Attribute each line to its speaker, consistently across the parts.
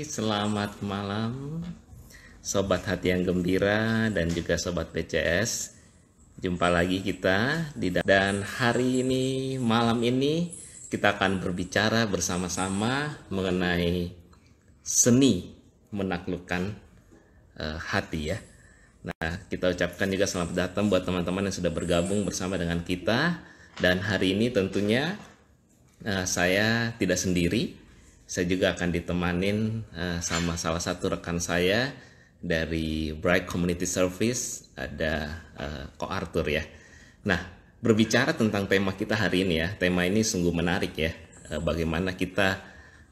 Speaker 1: Selamat malam, Sobat Hati yang Gembira dan juga Sobat PCS. Jumpa lagi kita dan hari ini, malam ini kita akan berbicara bersama-sama mengenai seni menaklukkan hati ya. Nah, kita ucapkan juga selamat datang buat teman-teman yang sudah bergabung bersama dengan kita. Dan hari ini tentunya saya tidak sendiri. Saya juga akan ditemanin sama salah satu rekan saya dari Bright Community Service, ada Ko Arthur ya. Nah, berbicara tentang tema kita hari ini ya, tema ini sungguh menarik ya. Bagaimana kita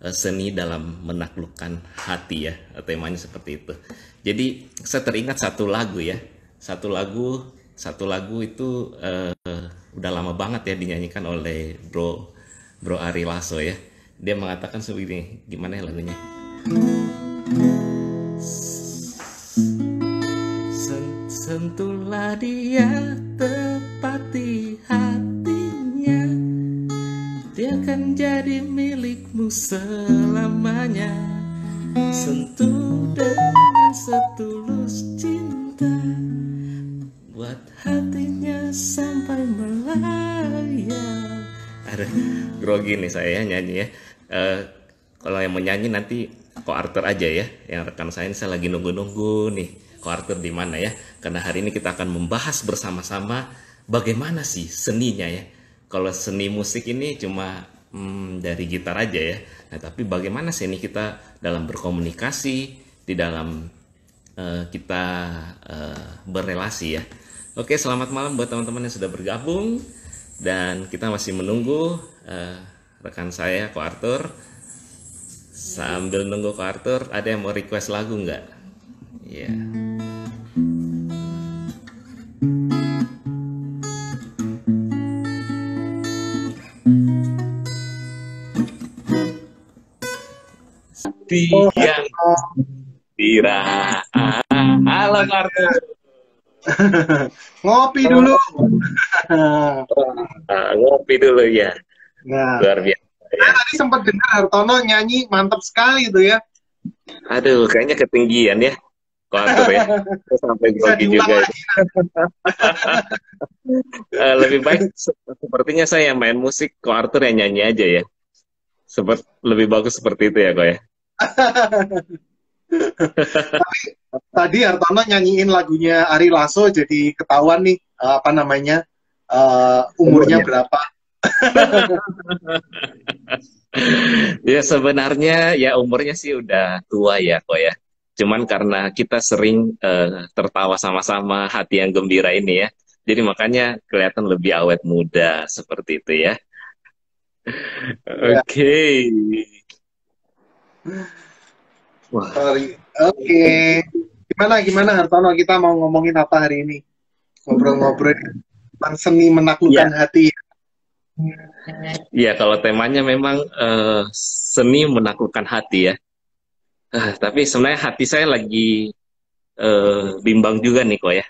Speaker 1: seni dalam menaklukkan hati ya, temanya seperti itu. Jadi saya teringat satu lagu ya, satu lagu itu udah lama banget ya dinyanyikan oleh Bro Ari Lasso ya. Dia mengatakan seperti gimana ya lagunya? Sentuhlah dia, tepati hatinya, dia akan jadi milikmu selamanya. Sentuh dengan setulus cinta, buat hatinya sampai melayang. Ada grogi nih saya nyanyi ya. Kalau yang mau nyanyi nanti Ko Arthur aja ya. Yang rekan saya ini saya lagi nunggu-nunggu nih Ko Arthur di mana ya. Karena hari ini kita akan membahas bersama-sama bagaimana sih seninya ya. Kalau seni musik ini cuma dari gitar aja ya. Nah, tapi bagaimana seni kita dalam berkomunikasi, di dalam kita berrelasi ya. Oke, selamat malam buat teman-teman yang sudah bergabung. Dan kita masih menunggu rekan saya Ko Arthur. Sambil nunggu Ko Arthur, ada yang mau request lagu nggak? Ya. Yang Tira. Halo Ko Arthur.
Speaker 2: Ngopi dulu.
Speaker 1: Ngopi dulu ya.
Speaker 2: Nah,
Speaker 1: Luar biasa.
Speaker 2: saya tadi sempat dengar Hartono nyanyi mantap sekali itu ya.
Speaker 1: Aduh, kayaknya ketinggian ya, Ko Arthur ya. Sampai
Speaker 2: Bisa
Speaker 1: grogi
Speaker 2: diulang
Speaker 1: juga.
Speaker 2: lagi.
Speaker 1: Lebih baik sepertinya saya yang main musik, Ko Arthur yang nyanyi aja ya. Lebih bagus seperti itu ya, Ko ya.
Speaker 2: Tadi Hartono nyanyiin lagunya Ari Lasso, jadi ketahuan nih apa namanya umurnya berapa.
Speaker 1: Ya sebenarnya ya umurnya sih udah tua ya, Ko ya. Cuman karena kita sering tertawa sama-sama hati yang gembira ini ya. Jadi makanya kelihatan lebih awet muda seperti itu ya.
Speaker 2: Ya,
Speaker 1: Oke. Wah,
Speaker 2: sorry. Oke. Gimana Hartono, kita mau ngomongin apa hari ini? Ngobrol-ngobrol tentang seni menaklukkan
Speaker 1: ya,
Speaker 2: hati.
Speaker 1: ya kalau temanya memang seni menaklukkan hati ya. Tapi sebenarnya hati saya lagi bimbang juga nih, Ko ya.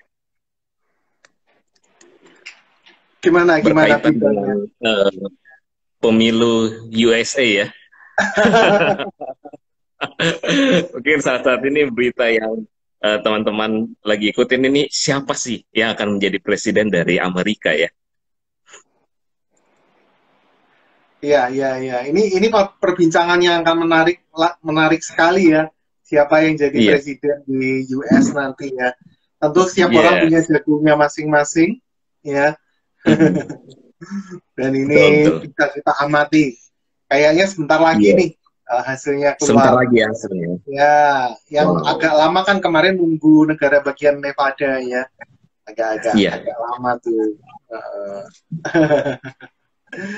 Speaker 2: Gimana
Speaker 1: Berkaitan
Speaker 2: feedbacknya?
Speaker 1: dengan pemilu USA ya. Mungkin saat ini berita yang teman-teman lagi ikutin ini, siapa sih yang akan menjadi presiden dari Amerika ya?
Speaker 2: Iya. Ini perbincangan yang akan menarik sekali ya. Siapa yang jadi
Speaker 1: Iya,
Speaker 2: presiden di US nanti ya. Tentu setiap orang
Speaker 1: iya,
Speaker 2: punya jagonya masing-masing ya. Dan
Speaker 1: betul,
Speaker 2: ini
Speaker 1: betul.
Speaker 2: bisa kita amati. Kayaknya sebentar lagi
Speaker 1: Iya,
Speaker 2: nih hasilnya
Speaker 1: sebentar
Speaker 2: keluar.
Speaker 1: lagi ya hasilnya.
Speaker 2: Ya, yang
Speaker 1: Wow.
Speaker 2: agak lama kan kemarin nunggu negara bagian Nevada ya.
Speaker 1: Iya,
Speaker 2: Agak lama tuh.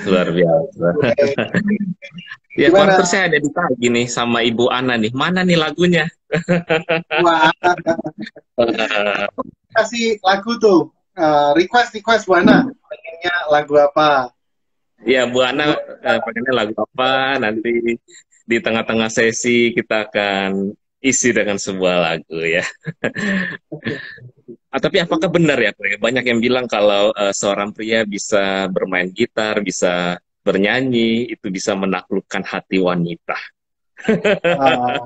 Speaker 1: luar biasa.
Speaker 2: Oke.
Speaker 1: Ya,
Speaker 2: Gimana?
Speaker 1: quarter saya ada ditagi nih sama Ibu Ana nih. Mana nih lagunya?
Speaker 2: Wah, kasih lagu tuh. Request Buana. Pengennya lagu apa?
Speaker 1: Ya, Bu Ana pengennya lagu apa? Nanti di tengah-tengah sesi kita akan isi dengan sebuah lagu ya. Tapi apakah benar ya, Pre? Banyak yang bilang kalau seorang pria bisa bermain gitar, bisa bernyanyi, itu bisa menaklukkan hati wanita.
Speaker 2: Uh,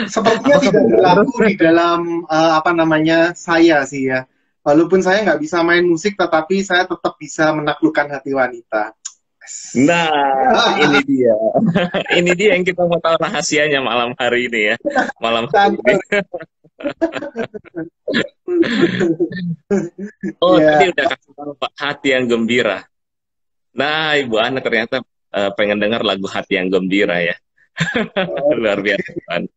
Speaker 2: Sepertinya
Speaker 1: Apakah
Speaker 2: tidak
Speaker 1: benar?
Speaker 2: berlaku di dalam apa namanya saya sih ya. Walaupun saya nggak bisa main musik, tetapi saya tetap bisa menaklukkan hati wanita.
Speaker 1: Nah, ini dia. Ini dia yang kita mau tahu rahasianya malam hari ini ya. Malam hari ini.
Speaker 2: Cakep.
Speaker 1: Oh, tadi
Speaker 2: Ya,
Speaker 1: udah kasih tahu Pak, hati yang gembira. Nah, Ibu Ana ternyata pengen dengar lagu hati yang gembira ya. Luar biasa, Bu Ana.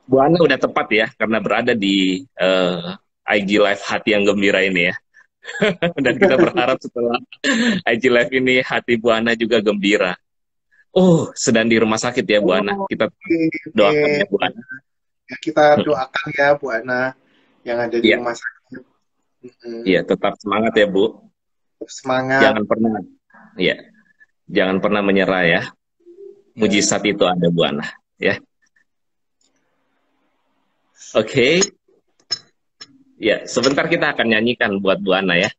Speaker 1: Bu Ana udah tepat ya, karena berada di IG Live hati yang gembira ini ya. Dan kita berharap setelah IG Live ini hati Bu Ana juga gembira. Oh, sedang di rumah sakit ya Bu Ana.
Speaker 2: oh,
Speaker 1: Kita
Speaker 2: oke,
Speaker 1: doakan ya Bu
Speaker 2: oke.
Speaker 1: Ana.
Speaker 2: Ya, kita doakan ya Bu Ana yang ada di
Speaker 1: Iya,
Speaker 2: rumah sakit.
Speaker 1: iya,
Speaker 2: Mm-mm.
Speaker 1: tetap semangat ya Bu.
Speaker 2: Semangat.
Speaker 1: Jangan pernah, ya, jangan pernah menyerah ya.
Speaker 2: Ya.
Speaker 1: Mujizat itu ada Bu Ana. Ya, oke. Ya, sebentar kita akan nyanyikan buat Bu Ana ya.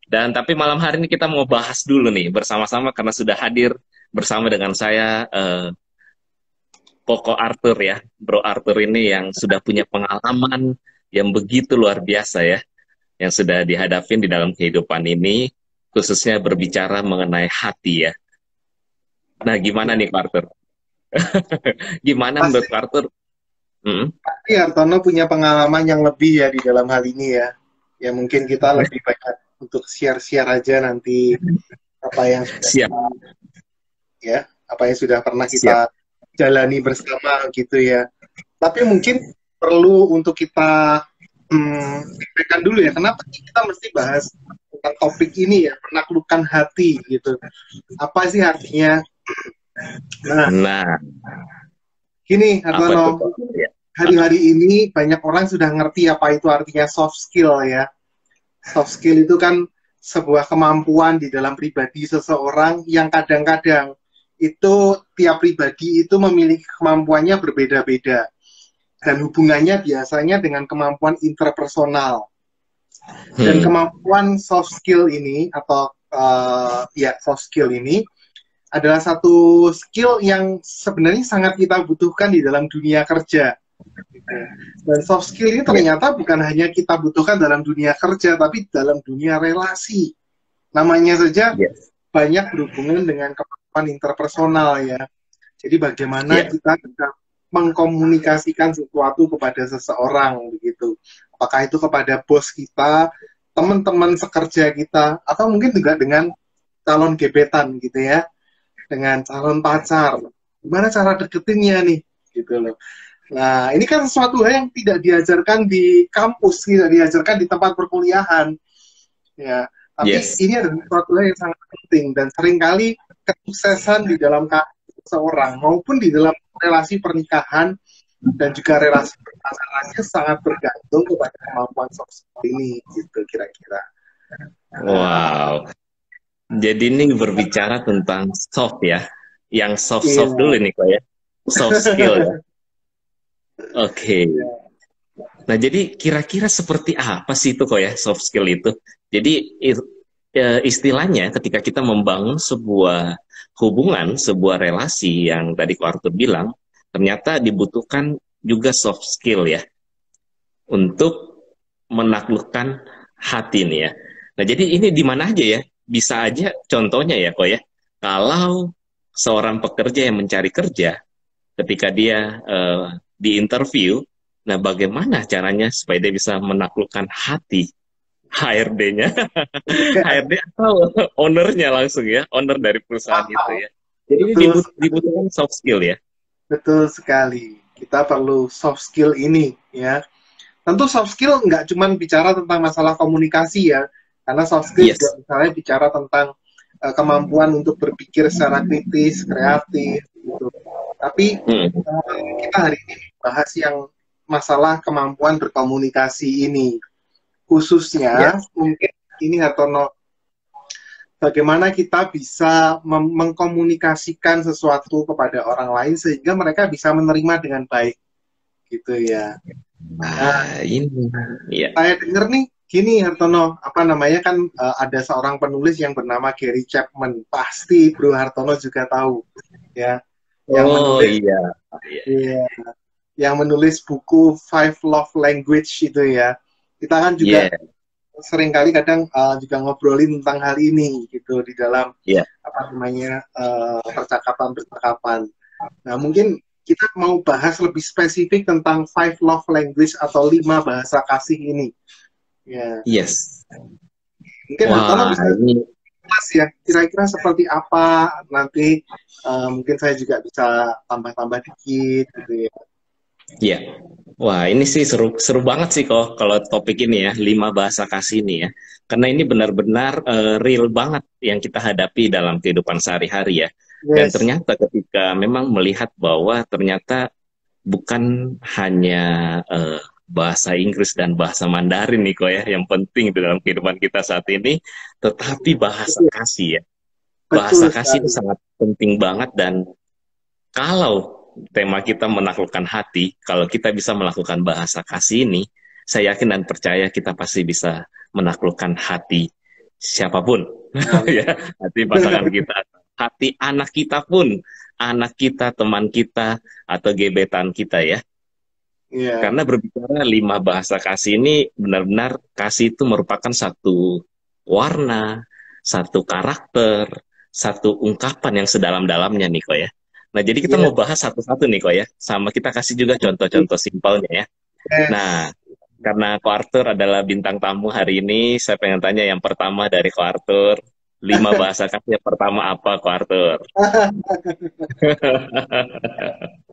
Speaker 1: Dan tapi malam hari ini kita mau bahas dulu nih bersama-sama karena sudah hadir bersama dengan saya Koko Arthur ya. Bro Arthur ini yang sudah punya pengalaman yang begitu luar biasa ya. Yang sudah dihadapin di dalam kehidupan ini, khususnya berbicara mengenai hati ya. Nah, gimana nih Kak Arthur? Gimana menurut
Speaker 2: Pasti,
Speaker 1: Kak Arthur? Hmm?
Speaker 2: pasti Hartono punya pengalaman yang lebih ya di dalam hal ini ya. Ya mungkin kita lebih banyak untuk share-share aja nanti apa yang sudah
Speaker 1: Siap,
Speaker 2: ya, apa yang sudah pernah
Speaker 1: siap.
Speaker 2: kita jalani bersama gitu ya. Tapi mungkin perlu untuk kita pikirkan dulu ya, kenapa kita mesti bahas tentang topik ini ya, penaklukan hati gitu. Apa sih artinya? Nah,
Speaker 1: Nah,
Speaker 2: gini
Speaker 1: apa tuh
Speaker 2: Hartono,
Speaker 1: Kak? Ya.
Speaker 2: hari-hari ini banyak orang sudah ngerti apa itu artinya soft skill ya. Soft skill itu kan sebuah kemampuan di dalam pribadi seseorang yang kadang-kadang itu tiap pribadi itu memiliki kemampuannya berbeda-beda dan hubungannya biasanya dengan kemampuan interpersonal. Dan
Speaker 1: Hmm.
Speaker 2: kemampuan soft skill ini atau ya soft skill ini adalah satu skill yang sebenarnya sangat kita butuhkan di dalam dunia kerja. Dan soft skill ini
Speaker 1: Ya.
Speaker 2: ternyata bukan hanya kita butuhkan dalam dunia kerja, tapi dalam dunia relasi. Namanya saja
Speaker 1: Ya.
Speaker 2: banyak berhubungan dengan kemampuan interpersonal ya. Jadi bagaimana
Speaker 1: Ya.
Speaker 2: kita bisa mengkomunikasikan sesuatu kepada seseorang begitu. Apakah itu kepada bos kita, teman-teman sekerja kita, atau mungkin juga dengan calon gebetan gitu ya, dengan calon pacar. Gimana cara deketinnya nih, gitu loh. Nah, ini kan sesuatu hal yang tidak diajarkan di kampus, tidak diajarkan di tempat perkuliahan, ya. Tapi
Speaker 1: Yes.
Speaker 2: ini adalah sesuatu hal yang sangat penting dan seringkali kesuksesan di dalam karir seseorang maupun di dalam relasi pernikahan dan juga relasi pasangannya sangat bergantung kepada kemampuan soft skill ini, gitu kira-kira.
Speaker 1: Wow. Jadi ini berbicara tentang soft ya. Yang soft-soft
Speaker 2: Iya.
Speaker 1: dulu nih kok ya. Soft skill ya. Oke. Nah, jadi kira-kira seperti apa sih itu kok ya soft skill itu? Jadi istilahnya ketika kita membangun sebuah hubungan, sebuah relasi yang tadi Ko Arthur bilang, ternyata dibutuhkan juga soft skill ya untuk menaklukkan hati nih ya. Nah, jadi ini di mana aja ya? Bisa aja contohnya ya kok ya. Kalau seorang pekerja yang mencari kerja, ketika dia di interview, nah bagaimana caranya supaya dia bisa menaklukkan hati HRD-nya, HRD atau ownernya langsung ya, owner dari perusahaan itu ya. Jadi ini
Speaker 2: Betul,
Speaker 1: dibutuhkan soft skill ya.
Speaker 2: betul sekali. Kita perlu soft skill ini, ya. Tentu soft skill nggak cuma bicara tentang masalah komunikasi ya, karena soft skill juga
Speaker 1: Yes.
Speaker 2: misalnya bicara tentang kemampuan untuk berpikir secara kritis, kreatif, gitu. Tapi
Speaker 1: Hmm.
Speaker 2: kita hari ini bahas yang masalah kemampuan berkomunikasi ini, khususnya
Speaker 1: Yes.
Speaker 2: mungkin ini Hartono, bagaimana kita bisa mengkomunikasikan sesuatu kepada orang lain sehingga mereka bisa menerima dengan baik, gitu ya. Nah,
Speaker 1: Nah, ini ya.
Speaker 2: saya dengar nih, gini Hartono, apa namanya kan ada seorang penulis yang bernama Gary Chapman, pasti Bro Hartono juga tahu, ya. yang
Speaker 1: Oh
Speaker 2: menulis,
Speaker 1: iya, iya,
Speaker 2: ya, yang menulis buku Five Love Language itu ya. Kita kan juga
Speaker 1: iya,
Speaker 2: seringkali kadang juga ngobrolin tentang hal ini gitu di dalam
Speaker 1: iya.
Speaker 2: apa namanya percakapan-percakapan. Nah, mungkin kita mau bahas lebih spesifik tentang five love language atau 5 bahasa kasih ini. Ya,
Speaker 1: Yes.
Speaker 2: mungkin Hartono
Speaker 1: Wah,
Speaker 2: bisa
Speaker 1: ini
Speaker 2: jelas ya, kira-kira seperti apa nanti mungkin saya juga bisa tambah-tambah dikit gitu ya.
Speaker 1: ya. Wah, ini sih seru seru banget sih kok kalau topik ini ya, 5 bahasa kasih ini ya. Karena ini benar-benar real banget yang kita hadapi dalam kehidupan sehari-hari ya. Dan
Speaker 2: Yes,
Speaker 1: ternyata ketika memang melihat bahwa ternyata bukan hanya bahasa Inggris dan bahasa Mandarin nih kok ya yang penting di dalam kehidupan kita saat ini, tetapi bahasa
Speaker 2: betul,
Speaker 1: kasih ya. Bahasa
Speaker 2: betul
Speaker 1: kasih itu
Speaker 2: sekali.
Speaker 1: sangat penting banget dan kalau tema kita menaklukkan hati, kalau kita bisa melakukan bahasa kasih ini, saya yakin dan percaya kita pasti bisa menaklukkan hati siapapun.
Speaker 2: Nah,
Speaker 1: Ya, hati pasangan kita, hati anak kita pun, anak kita, teman kita, atau gebetan kita ya.
Speaker 2: ya,
Speaker 1: Karena berbicara 5 bahasa kasih ini benar-benar kasih itu merupakan satu warna, satu karakter, satu ungkapan yang sedalam-dalamnya nih kok ya. Nah, jadi kita
Speaker 2: ya,
Speaker 1: mau bahas satu-satu nih kok ya. Sama kita kasih juga contoh-contoh simpelnya ya. Nah,
Speaker 2: yes.
Speaker 1: karena Ko Arthur adalah bintang tamu hari ini, saya pengen tanya yang pertama dari Ko Arthur. 5 bahasa kasih yang pertama apa Ko Arthur?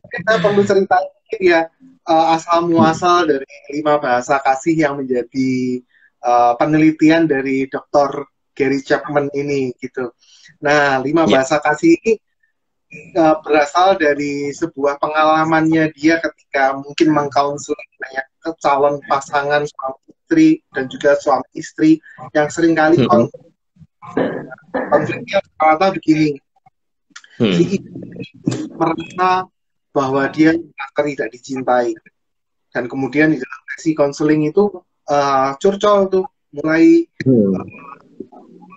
Speaker 2: Kita perlu cerita dikit ya, asal
Speaker 1: Hmm.
Speaker 2: muasal dari 5 bahasa kasih yang menjadi penelitian dari Dr. Gary Chapman ini gitu. Nah, lima
Speaker 1: Ya.
Speaker 2: bahasa kasih ini berasal dari sebuah pengalamannya dia ketika mungkin mengkaunseling banyak calon pasangan suami istri dan juga suami istri yang seringkali
Speaker 1: Hmm.
Speaker 2: konfliknya rata begini. Si
Speaker 1: Hmm.
Speaker 2: istri merasa bahwa dia tidak dicintai, dan kemudian di dalam sesi konseling itu curcol tuh mulai
Speaker 1: Hmm.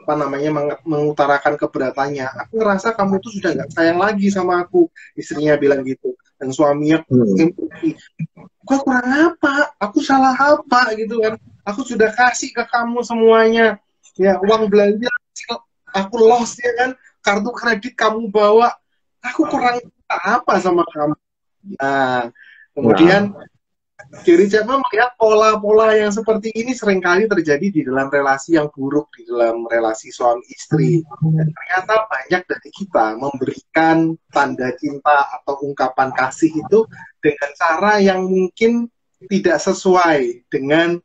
Speaker 2: apa namanya mengutarakan keberatannya. Aku ngerasa kamu tuh sudah nggak sayang lagi sama aku, istrinya bilang gitu. Dan suaminya
Speaker 1: Hmm.
Speaker 2: empati, gua kurang apa, aku salah apa gitu kan, aku sudah kasih ke kamu semuanya ya, uang belanja aku lost ya kan, kartu kredit kamu bawa, aku kurang apa sama kamu. Nah, kemudian
Speaker 1: Nah.
Speaker 2: Gary Chapman melihat pola-pola yang seperti ini seringkali terjadi di dalam relasi yang buruk, di dalam relasi suami istri. Dan ternyata banyak dari kita memberikan tanda cinta atau ungkapan kasih itu dengan cara yang mungkin tidak sesuai dengan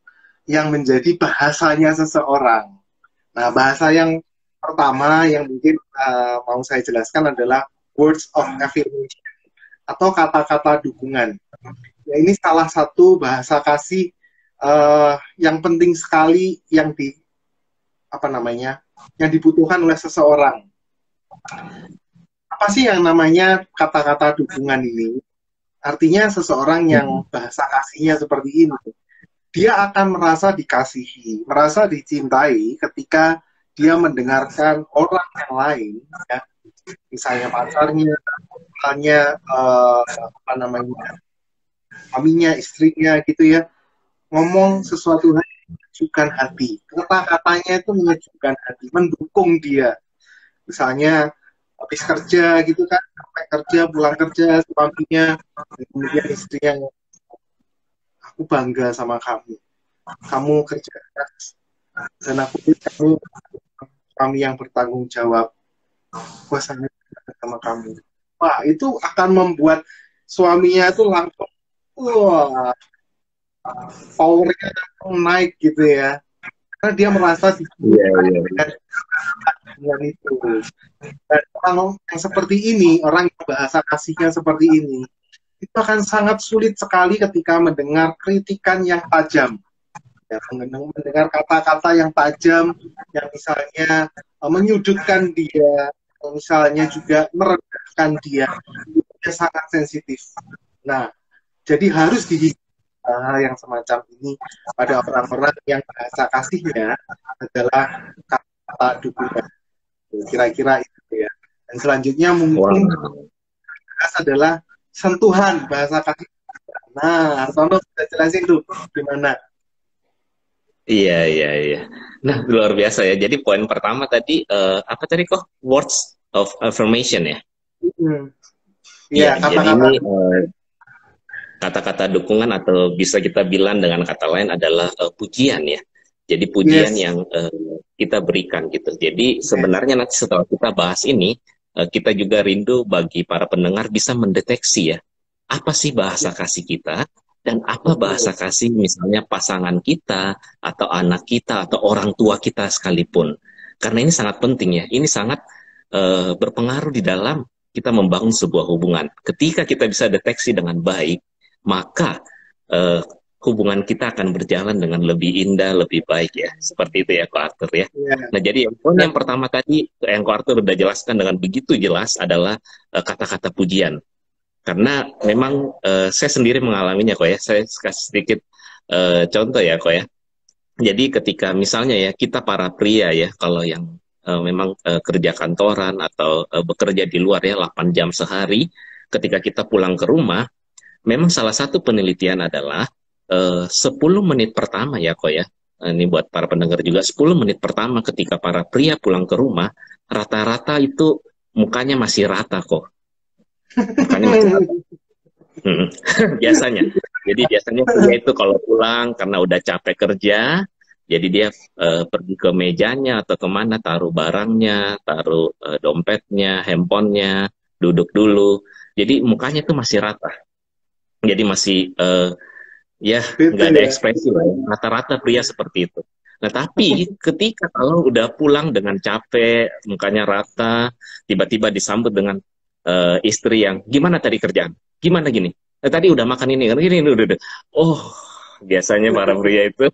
Speaker 2: yang menjadi bahasanya seseorang. Nah, bahasa yang pertama yang mungkin mau saya jelaskan adalah words of affirmation atau kata-kata dukungan. Ya, ini salah satu bahasa kasih yang penting sekali yang di apa namanya yang dibutuhkan oleh seseorang. Apa sih yang namanya kata-kata dukungan ini? Artinya seseorang yang
Speaker 1: Hmm.
Speaker 2: bahasa kasihnya seperti ini, dia akan merasa dikasihi, merasa dicintai ketika dia mendengarkan orang yang lain, ya, misalnya pacarnya, misalnya apa namanya, suaminya, istrinya gitu ya, ngomong sesuatu hal yang menyejukkan hati. Kata-katanya itu menyejukkan hati, mendukung dia. Misalnya habis kerja gitu kan, sampai kerja, pulang kerja, suaminya, dan kemudian istrinya, aku bangga sama kamu. Kamu kerja keras, dan aku lihat kamu suami yang bertanggung jawab. Gue sangat bangga sama kamu. Wah, itu akan membuat suaminya itu langsung, wah, powernya naik gitu ya. Karena dia merasa
Speaker 1: Iya,
Speaker 2: dibutuhkan
Speaker 1: iya.
Speaker 2: dengan itu. Dan orang yang seperti ini, orang yang bahasa kasihnya seperti ini, itu akan sangat sulit sekali ketika mendengar kritikan yang tajam. Ya, mendengar kata-kata yang tajam, yang misalnya menyudutkan dia, atau misalnya juga merendahkan dia, itu dia sangat sensitif. Nah, jadi harus dihindari hal yang semacam ini pada orang-orang yang bahasa kasihnya adalah kata dukungan. Kira-kira itu ya. Dan selanjutnya
Speaker 1: Wah.
Speaker 2: mungkin adalah sentuhan, bahasa kasih. Nah, Artono bisa jelasin tuh gimana?
Speaker 1: Iya, iya, iya. Nah, luar biasa ya. Jadi poin pertama tadi, apa tadi kok? Words of affirmation ya?
Speaker 2: Hmm.
Speaker 1: Iya,
Speaker 2: Iya,
Speaker 1: jadi
Speaker 2: kata-kata.
Speaker 1: ini kata-kata dukungan atau bisa kita bilang dengan kata lain adalah pujian ya. Jadi pujian
Speaker 2: Yes,
Speaker 1: yang kita berikan gitu. Jadi
Speaker 2: yes.
Speaker 1: sebenarnya nanti setelah kita bahas ini, kita juga rindu bagi para pendengar bisa mendeteksi ya, apa sih bahasa kasih kita dan apa bahasa
Speaker 2: Betul.
Speaker 1: kasih misalnya pasangan kita atau anak kita atau orang tua kita sekalipun. Karena ini sangat penting ya. Ini sangat berpengaruh di dalam kita membangun sebuah hubungan. Ketika kita bisa deteksi dengan baik, maka eh, hubungan kita akan berjalan dengan lebih indah, lebih baik ya. Seperti itu ya, Ko Arthur ya.
Speaker 2: Iya,
Speaker 1: Nah, jadi poin
Speaker 2: benar.
Speaker 1: yang pertama tadi, yang Ko Arthur sudah jelaskan dengan begitu jelas adalah kata-kata pujian. Karena memang saya sendiri mengalaminya kok ya. Saya kasih sedikit contoh ya kok ya. Jadi ketika misalnya ya kita para pria ya, kalau yang memang kerja kantoran atau bekerja di luar ya 8 jam sehari, ketika kita pulang ke rumah, memang salah satu penelitian adalah 10 menit pertama ya kok ya. Ini buat para pendengar juga 10 menit pertama ketika para pria pulang ke rumah, rata-rata itu mukanya masih rata kok. Mukanya masih rata. Mm. Biasanya. Jadi biasanya pria itu kalau pulang karena udah capek kerja, jadi dia pergi ke mejanya atau kemana, taruh barangnya, taruh dompetnya, handphonenya, duduk dulu. Jadi mukanya tuh masih rata. Jadi masih ya
Speaker 2: Bete
Speaker 1: nggak ada
Speaker 2: ya.
Speaker 1: ekspresi lah ya. Rata-rata pria seperti itu. Nah tapi ketika kalau udah pulang dengan capek, mukanya rata, tiba-tiba disambut dengan istri yang gimana tadi kerjaan, gimana gini, tadi udah makan ini kan gini, udah. Oh, biasanya para pria itu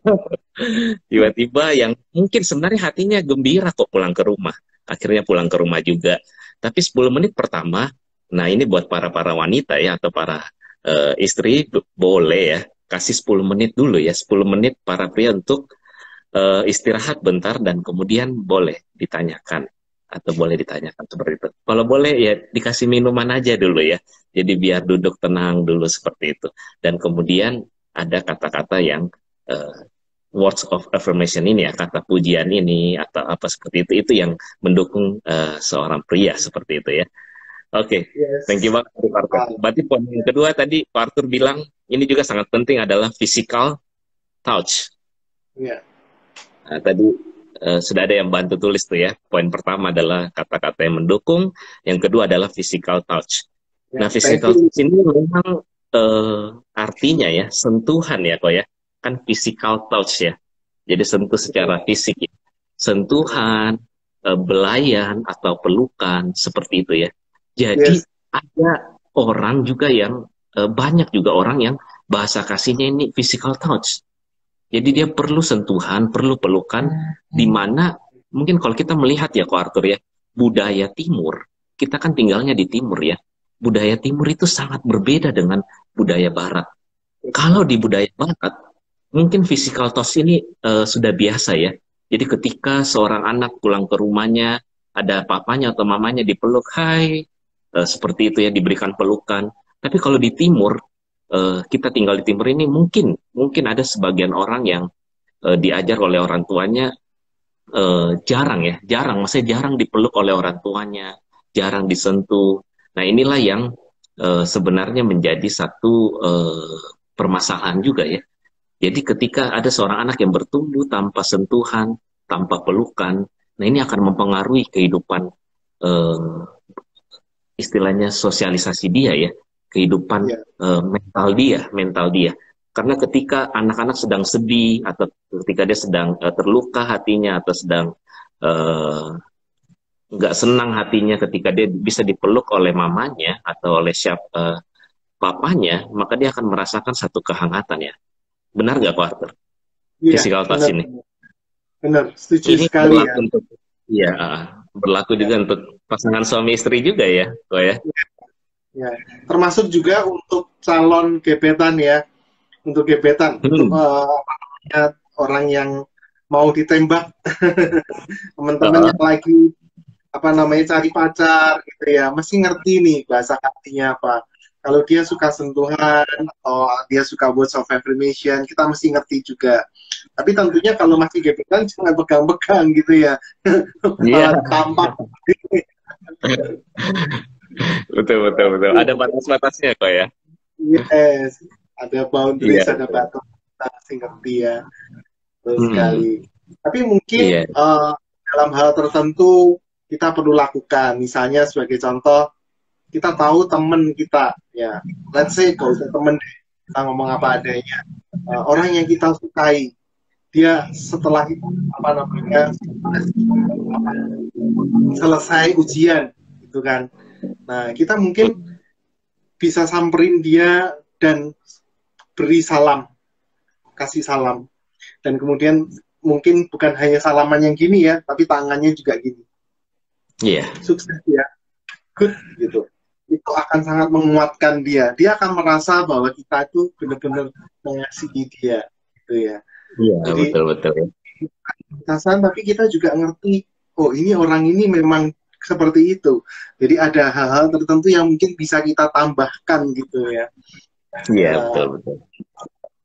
Speaker 1: tiba-tiba yang mungkin sebenarnya hatinya gembira kok pulang ke rumah, akhirnya pulang ke rumah juga. Tapi 10 menit pertama, nah ini buat para wanita ya atau para istri boleh ya kasih 10 menit dulu ya, 10 menit para pria untuk istirahat bentar dan kemudian boleh ditanyakan atau boleh ditanyakan seperti itu. Kalau boleh ya dikasih minuman aja dulu ya. Jadi biar duduk tenang dulu seperti itu. Dan kemudian ada kata-kata yang uh, words of affirmation ini ya, kata pujian ini atau apa seperti itu yang mendukung seorang pria seperti itu ya. Oke, thank you
Speaker 2: Yes.
Speaker 1: banget Pak Arthur.
Speaker 2: Ah,
Speaker 1: Berarti poin yang kedua tadi Pak Arthur bilang ini juga sangat penting adalah physical touch.
Speaker 2: iya.
Speaker 1: Nah, tadi sudah ada yang bantu tulis tuh ya. Poin pertama adalah kata-kata yang mendukung, yang kedua adalah physical touch.
Speaker 2: Ya,
Speaker 1: Nah,
Speaker 2: thank
Speaker 1: physical
Speaker 2: you.
Speaker 1: touch ini memang artinya ya sentuhan ya kok ya, kan physical touch ya. Jadi sentuh secara fisik ya. Sentuhan, belayan atau pelukan seperti itu ya. Jadi
Speaker 2: Yes.
Speaker 1: ada orang juga yang banyak juga orang yang bahasa kasihnya ini physical touch. Jadi dia perlu sentuhan, perlu pelukan, di mana mungkin kalau kita melihat ya, Ko Arthur ya, budaya Timur, kita kan tinggalnya di Timur ya, budaya Timur itu sangat berbeda dengan budaya Barat. Kalau di budaya Barat, mungkin physical touch ini sudah biasa ya. Jadi ketika seorang anak pulang ke rumahnya, ada papanya atau mamanya dipeluk, hai, seperti itu ya, diberikan pelukan. Tapi kalau di Timur, kita tinggal di Timur ini mungkin ada sebagian orang yang diajar oleh orang tuanya jarang ya, jarang, maksudnya jarang dipeluk oleh orang tuanya, jarang disentuh. Nah inilah yang sebenarnya menjadi satu permasalahan juga ya. Jadi ketika ada seorang anak yang bertumbuh tanpa sentuhan, tanpa pelukan, nah ini akan mempengaruhi kehidupan eh, istilahnya sosialisasi dia ya, kehidupan
Speaker 2: Ya.
Speaker 1: mental dia. Karena ketika anak-anak sedang sedih atau ketika dia sedang terluka hatinya atau sedang eh, nggak senang hatinya ketika dia bisa dipeluk oleh mamanya atau oleh papanya, maka dia akan merasakan satu kehangatan ya. Benar nggak Pak Arthur?
Speaker 2: Iya,
Speaker 1: Physical touch
Speaker 2: benar.
Speaker 1: ini.
Speaker 2: Benar, setuju
Speaker 1: Ini
Speaker 2: sekali ya.
Speaker 1: berlaku untuk ya berlaku
Speaker 2: Ya,
Speaker 1: juga untuk pasangan suami istri juga ya, Ko ya.
Speaker 2: ya. Termasuk juga untuk calon gebetan ya, untuk gebetan, untuk
Speaker 1: Hmm.
Speaker 2: apa namanya, orang yang mau ditembak, teman-teman
Speaker 1: Uh,
Speaker 2: yang lagi apa namanya cari pacar gitu ya, mesti ngerti nih bahasa hatinya apa. Kalau dia suka sentuhan atau dia suka words of affirmation, kita mesti ngerti juga. Tapi tentunya kalau masih gebetan jangan pegang-pegang gitu ya,
Speaker 1: Iya,
Speaker 2: malah tampak.
Speaker 1: betul betul betul. Ada batas-batasnya kok ya.
Speaker 2: Yes, ada
Speaker 1: Iya
Speaker 2: boundaries, ada
Speaker 1: betul.
Speaker 2: batas, kita mesti ngerti ya, betul
Speaker 1: Hmm,
Speaker 2: sekali. Tapi mungkin
Speaker 1: iya,
Speaker 2: dalam hal tertentu kita perlu lakukan. Misalnya sebagai contoh, kita tahu temen kita, ya, let's say gak usah temen deh, kita ngomong apa adanya. Orang yang kita sukai, dia setelah apa namanya selesai ujian, gitu kan. Nah, kita mungkin bisa samperin dia dan beri salam, kasih salam. Dan kemudian mungkin bukan hanya salaman yang gini ya, tapi tangannya juga gini.
Speaker 1: iya,
Speaker 2: Sukses ya, good gitu. Itu akan sangat menguatkan dia. Dia akan merasa bahwa kita itu benar-benar mengasihi dia, gitu ya.
Speaker 1: iya
Speaker 2: Jadi
Speaker 1: betul betul ya.
Speaker 2: perasaan, tapi kita juga ngerti, oh ini orang ini memang seperti itu. Jadi ada hal-hal tertentu yang mungkin bisa kita tambahkan gitu ya.
Speaker 1: Iya betul
Speaker 2: Uh,
Speaker 1: betul.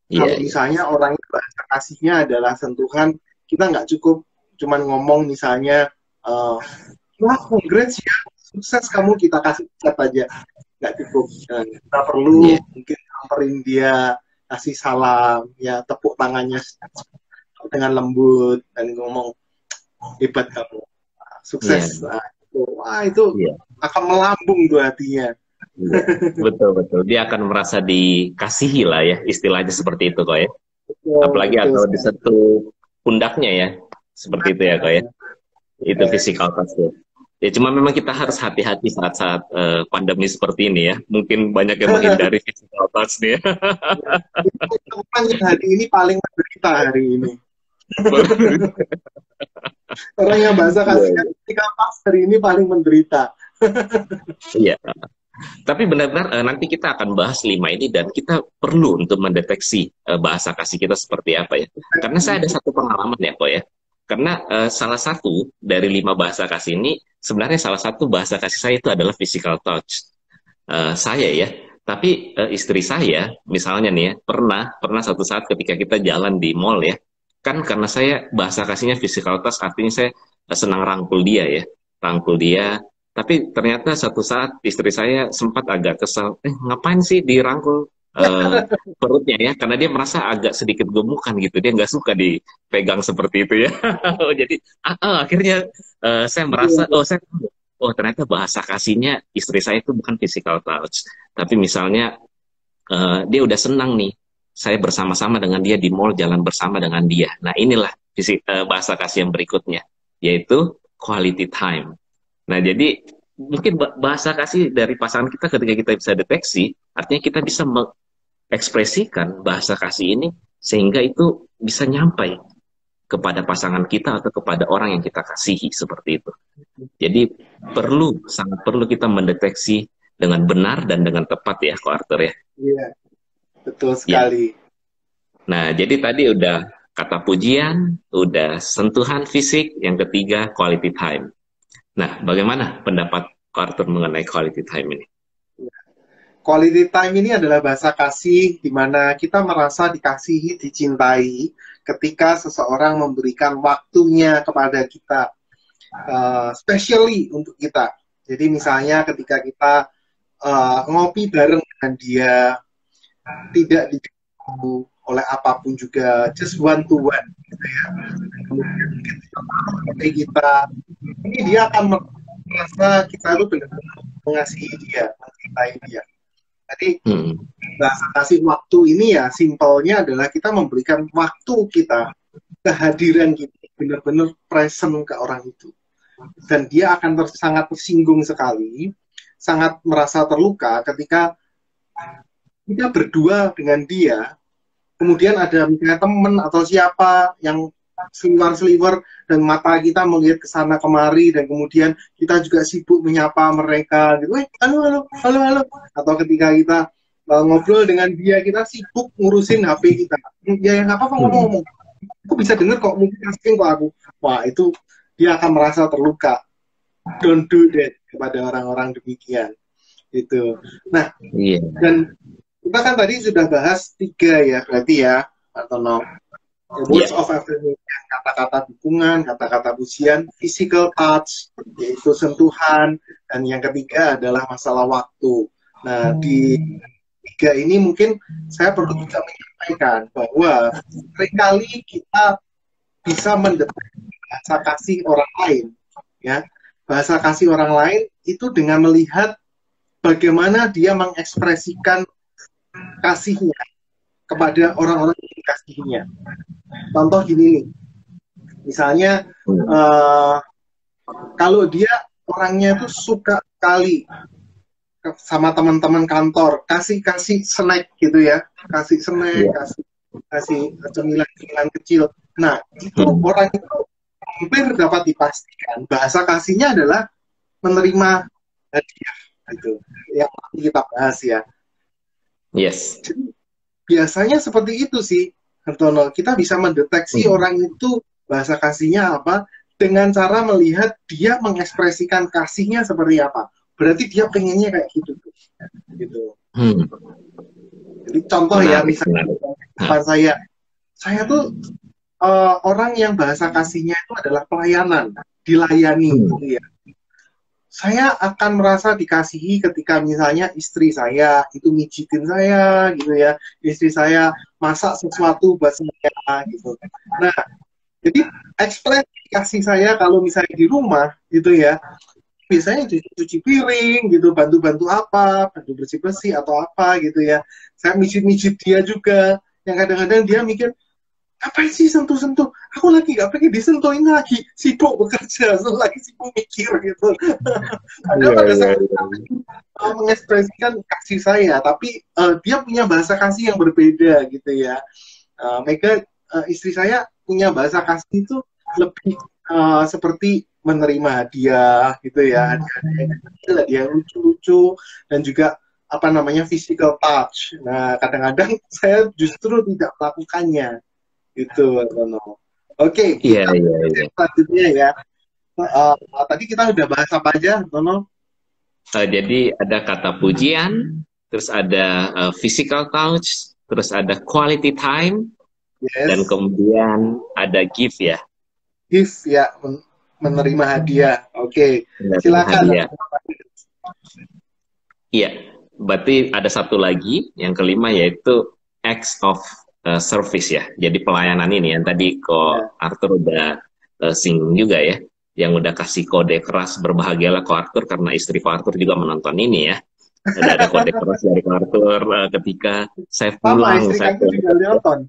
Speaker 1: Iya
Speaker 2: Kalau
Speaker 1: iya.
Speaker 2: misalnya orang itu bahasa kasihnya adalah sentuhan, kita nggak cukup cuman ngomong misalnya, uh, wah congrats ya, sukses kamu, kita kasih chat aja, nggak cukup. Nah, kita perlu
Speaker 1: Iya.
Speaker 2: mungkin samperin dia, kasih salam, ya tepuk tangannya dengan lembut dan ngomong hebat kamu,
Speaker 1: Iya.
Speaker 2: sukses. Nah, itu, wah itu
Speaker 1: Iya.
Speaker 2: akan melambung tuh hatinya.
Speaker 1: Iya. Betul betul. Dia akan merasa dikasihi lah ya, istilahnya seperti itu kok ya.
Speaker 2: Betul,
Speaker 1: Apalagi
Speaker 2: betul
Speaker 1: atau
Speaker 2: sekali.
Speaker 1: disentuh pundaknya ya, seperti itu ya kok ya. Itu
Speaker 2: Yes.
Speaker 1: physical touch ya. Ya cuma memang kita harus hati-hati saat-saat pandemi seperti ini ya. Mungkin banyak yang menghindari physical touch nih ya.
Speaker 2: Itu teman yang hari ini paling menderita hari ini. Orang yang bahasa
Speaker 1: Iya,
Speaker 2: kasihnya ketika pas hari ini paling menderita.
Speaker 1: iya. Tapi benar-benar nanti kita akan bahas 5 ini dan kita perlu untuk mendeteksi bahasa kasih kita seperti apa ya. Karena saya ada satu pengalaman ya kok ya. Karena salah satu dari 5 bahasa kasih ini sebenarnya salah satu bahasa kasih saya itu adalah physical touch. Saya ya. Tapi istri saya misalnya nih ya pernah satu saat ketika kita jalan di mall ya. Kan karena saya bahasa kasihnya physical touch artinya saya senang rangkul dia ya. Rangkul dia, tapi ternyata satu saat istri saya sempat agak kesal, ngapain sih dirangkul perutnya ya? Karena dia merasa agak sedikit gemukan gitu, dia nggak suka dipegang seperti itu ya. Jadi akhirnya saya merasa, oh ternyata bahasa kasihnya istri saya itu bukan physical touch, tapi misalnya dia udah senang nih, saya bersama-sama dengan dia di mall, jalan bersama dengan dia. Nah inilah bahasa kasih yang berikutnya, yaitu quality time. Nah, jadi mungkin bahasa kasih dari pasangan kita ketika kita bisa deteksi, artinya kita bisa mengekspresikan bahasa kasih ini sehingga itu bisa nyampai kepada pasangan kita atau kepada orang yang kita kasihi seperti itu. Jadi sangat perlu kita mendeteksi dengan benar dan dengan tepat ya, Ko Arthur ya.
Speaker 2: Iya, betul
Speaker 1: Ya.
Speaker 2: sekali.
Speaker 1: Nah, jadi tadi udah kata pujian, udah sentuhan fisik, yang ketiga quality time. Nah, bagaimana pendapat Ko Arthur mengenai quality time ini?
Speaker 2: Quality time ini adalah bahasa kasih di mana kita merasa dikasihi, dicintai ketika seseorang memberikan waktunya kepada kita, especially untuk kita. Jadi misalnya ketika kita ngopi bareng dengan dia, tidak diganggu oleh apapun juga, just one to one, gitu ya. Kemudian ketika kita, ini dia akan merasa kita itu benar-benar mengasihi dia, mencintai dia. Jadi
Speaker 1: Hmm.
Speaker 2: bahasa kasih waktu ini ya simpelnya adalah kita memberikan waktu kita, kehadiran kita, benar-benar present ke orang itu. Dan dia akan sangat tersinggung sekali, sangat merasa terluka ketika kita berdua dengan dia, kemudian ada misalnya teman atau siapa yang seliwer-seliwer dan mata kita melihat ke sana kemari dan kemudian kita juga sibuk menyapa mereka gitu, halo halo halo halo, atau ketika kita ngobrol dengan dia kita sibuk ngurusin HP kita, ya nggak apa-apa
Speaker 1: Hmm.
Speaker 2: ngomong-ngomong, aku bisa dengar kok, mungkin asing kok aku, wah itu dia akan merasa terluka. don't do that kepada orang-orang demikian. Itu. Nah, dan kita kan tadi sudah bahas 3 ya, berarti ya, Pak Tono. Words of affirmation, kata-kata dukungan, kata-kata pujian, physical touch, yaitu sentuhan, dan yang ketiga adalah masalah waktu. Nah, di 3 ini mungkin saya perlu juga menyampaikan bahwa seringkali kita bisa mendeteksi bahasa kasih orang lain, ya. Bahasa kasih orang lain itu dengan melihat bagaimana dia mengekspresikan kasihnya kepada orang-orang yang dikasihinya. Contoh gini nih, misalnya kalau dia orangnya itu suka sekali sama teman-teman kantor, kasih snack gitu ya, kasih snack, kasih cemilan-cemilan kecil. Nah, itu orang itu hampir dapat dipastikan bahasa kasihnya adalah menerima hadiah gitu. Yang kita bahas ya.
Speaker 1: Yes.
Speaker 2: Jadi, biasanya seperti itu sih, Hartono. Kita bisa mendeteksi orang itu bahasa kasihnya apa dengan cara melihat dia mengekspresikan kasihnya seperti apa. Berarti dia pengennya kayak gitu. Jadi contoh ya, misalnya saya tuh orang yang bahasa kasihnya itu adalah pelayanan, dilayani gitu ya. Saya akan merasa dikasihi ketika misalnya istri saya itu mijitin saya gitu ya, istri saya masak sesuatu buat saya gitu. Nah, jadi ekspresi kasih saya kalau misalnya di rumah gitu ya, biasanya cuci piring gitu, bantu-bantu apa, bantu bersih-bersih atau apa gitu ya. Saya mijit-mijit dia juga, yang kadang-kadang dia mikir, apa sih sentuh-sentuh? Aku lagi gak pengen disentuh, ini lagi sibuk bekerja, lagi sibuk mikir gitu. Ada pada saat mengekspresikan kasih saya, tapi dia punya bahasa kasih yang berbeda gitu ya. Istri saya punya bahasa kasih itu lebih seperti menerima hadiah gitu ya, hadiah lucu-lucu dan juga apa namanya physical touch. Nah, kadang-kadang saya justru tidak melakukannya. Itu, Oke, kita selanjutnya ya. Tadi kita udah bahas apa aja, Tono?
Speaker 1: Jadi ada kata pujian, terus ada physical touch, terus ada quality time, dan kemudian ada gift ya.
Speaker 2: Gift ya, menerima hadiah. Oke, silakan.
Speaker 1: Iya, berarti ada satu lagi, yang kelima yaitu acts of service ya. Jadi pelayanan ini yang tadi kok Arthur udah singgung juga ya, yang udah kasih kode keras berbahagialah kok Arthur karena istri kok Arthur juga menonton ini ya. Ada kode keras dari kok Arthur ketika saya pulang. Saya
Speaker 2: nonton.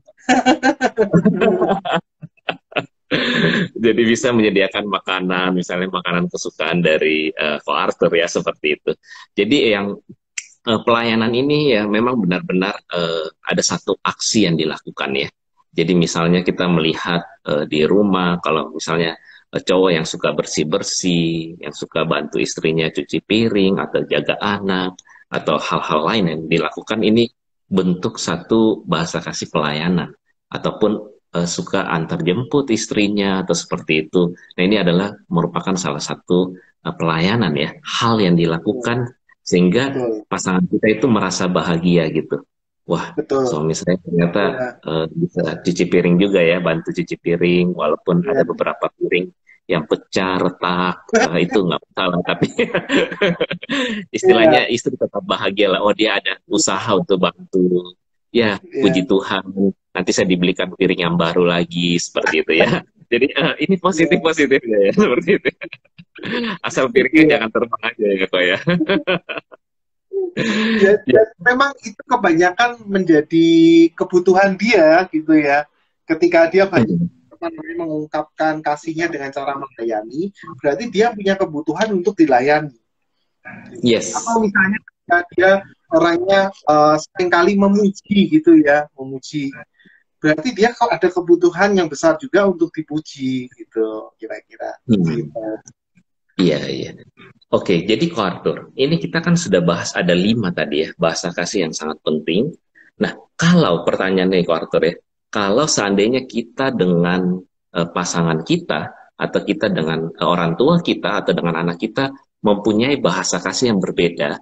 Speaker 1: Jadi bisa menyediakan makanan, misalnya makanan kesukaan dari kok Arthur ya, seperti itu. Jadi yang pelayanan ini ya memang benar-benar ada satu aksi yang dilakukan ya. Jadi misalnya kita melihat di rumah, kalau misalnya cowok yang suka bersih-bersih, yang suka bantu istrinya cuci piring atau jaga anak, atau hal-hal lain yang dilakukan, ini bentuk satu bahasa kasih pelayanan. Ataupun suka antar jemput istrinya atau seperti itu. Nah, ini adalah merupakan salah satu pelayanan ya, hal yang dilakukan sehingga pasangan kita itu merasa bahagia gitu. Wah, suami saya ternyata bisa cuci piring juga ya, bantu cuci piring, walaupun ada beberapa piring yang pecah, retak, itu nggak masalah, tapi istilahnya istri tetap bahagia lah. Oh, dia ada usaha untuk bantu. Ya, puji Tuhan, nanti saya dibelikan piring yang baru lagi, seperti itu ya. Jadi ini positif-positif ya, seperti itu. Asal piringnya jangan terbang aja ya kok ya.
Speaker 2: Memang itu kebanyakan menjadi kebutuhan dia gitu ya. Ketika dia mengungkapkan kasihnya dengan cara melayani, berarti dia punya kebutuhan untuk dilayani.
Speaker 1: Yes.
Speaker 2: Atau misalnya dia orangnya seringkali memuji gitu ya, memuji. Berarti dia kalau ada kebutuhan yang besar juga untuk dipuji gitu, kira-kira.
Speaker 1: Iya, iya. Oke, jadi Ko Arthur, ini kita kan sudah bahas ada 5 tadi ya, bahasa kasih yang sangat penting. Nah, kalau pertanyaannya Ko Arthur ya, kalau seandainya kita dengan pasangan kita atau kita dengan orang tua kita atau dengan anak kita mempunyai bahasa kasih yang berbeda,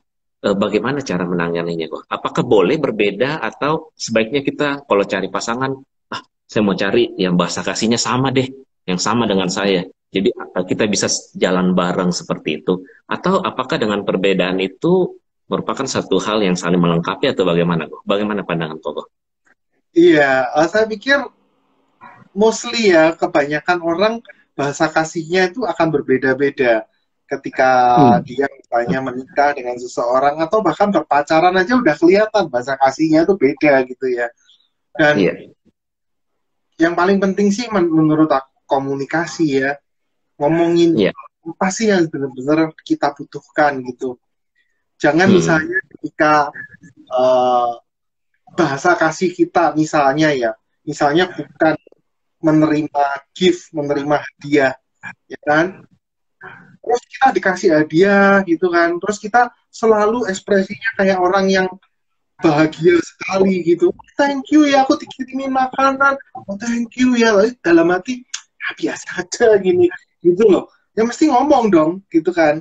Speaker 1: bagaimana cara menanganinya kok? Apakah boleh berbeda atau sebaiknya kita kalau cari pasangan, ah saya mau cari yang bahasa kasihnya sama deh, yang sama dengan saya. Jadi kita bisa jalan bareng seperti itu. Atau apakah dengan perbedaan itu merupakan satu hal yang saling melengkapi atau bagaimana kok? Bagaimana pandangan kok?
Speaker 2: Iya, saya pikir mostly ya kebanyakan orang bahasa kasihnya itu akan berbeda-beda ketika
Speaker 1: Hmm.
Speaker 2: dia misalnya menikah dengan seseorang atau bahkan berpacaran aja udah kelihatan bahasa kasihnya itu beda gitu ya. Dan
Speaker 1: Iya,
Speaker 2: yang paling penting sih menurut aku komunikasi ya, ngomongin
Speaker 1: iya.
Speaker 2: apa sih yang benar-benar kita butuhkan gitu. Jangan
Speaker 1: Hmm.
Speaker 2: misalnya ketika eh, bahasa kasih kita misalnya bukan menerima gift, menerima hadiah, ya kan? Terus kita dikasih hadiah gitu kan, terus kita selalu ekspresinya kayak orang yang bahagia sekali gitu. Thank you ya, aku dikirimin makanan. Oh, thank you ya. Lalu dalam hati, ya biasa aja gini, gitu loh. Ya mesti ngomong dong, gitu kan.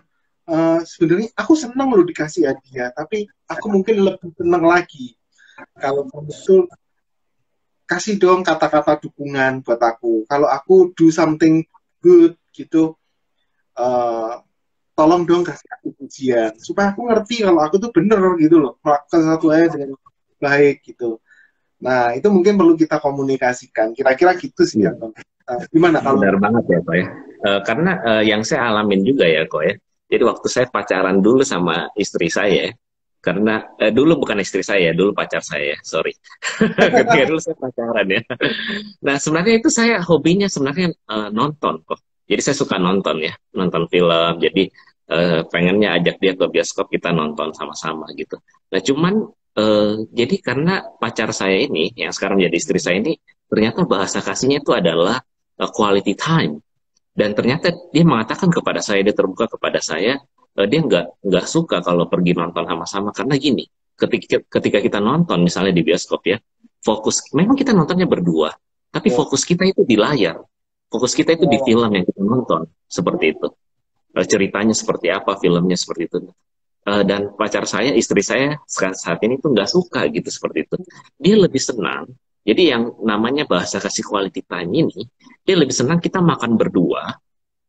Speaker 2: Sebenarnya aku seneng loh dikasih hadiah, tapi aku mungkin lebih seneng lagi kalau kamu tuh kasih dong kata-kata dukungan buat aku. Kalau aku do something good gitu, uh, tolong dong kasih aku pujian supaya aku ngerti kalau aku tuh bener gitu loh melakukan sesuatu hal dengan baik gitu. Nah itu mungkin perlu kita komunikasikan. Kira-kira gitu sih
Speaker 1: Iya.
Speaker 2: ya. Gimana kalau
Speaker 1: Benar banget ya kok ya. Karena yang saya alamin juga ya kok ya. Jadi waktu saya pacaran dulu sama istri saya, karena dulu bukan istri saya, dulu pacar saya, sorry. Ketika dulu saya pacaran ya. Nah sebenarnya itu saya hobinya sebenarnya nonton kok. Jadi saya suka nonton ya, nonton film. Jadi pengennya ajak dia ke bioskop kita nonton sama-sama gitu. Nah cuman jadi karena pacar saya ini yang sekarang jadi istri saya ini ternyata bahasa kasihnya itu adalah quality time, dan ternyata dia mengatakan kepada saya, dia terbuka kepada saya, dia nggak suka kalau pergi nonton sama-sama karena gini, ketika kita nonton misalnya di bioskop ya, fokus memang kita nontonnya berdua, tapi
Speaker 2: ya,
Speaker 1: fokus kita itu di layar, fokus kita itu di
Speaker 2: ya,
Speaker 1: film yang kita nonton seperti itu. Ceritanya seperti apa, filmnya seperti itu. Dan pacar saya, istri saya saat ini tuh nggak suka gitu seperti itu. Dia lebih senang. Jadi yang namanya bahasa kasih quality time ini, dia lebih senang kita makan berdua.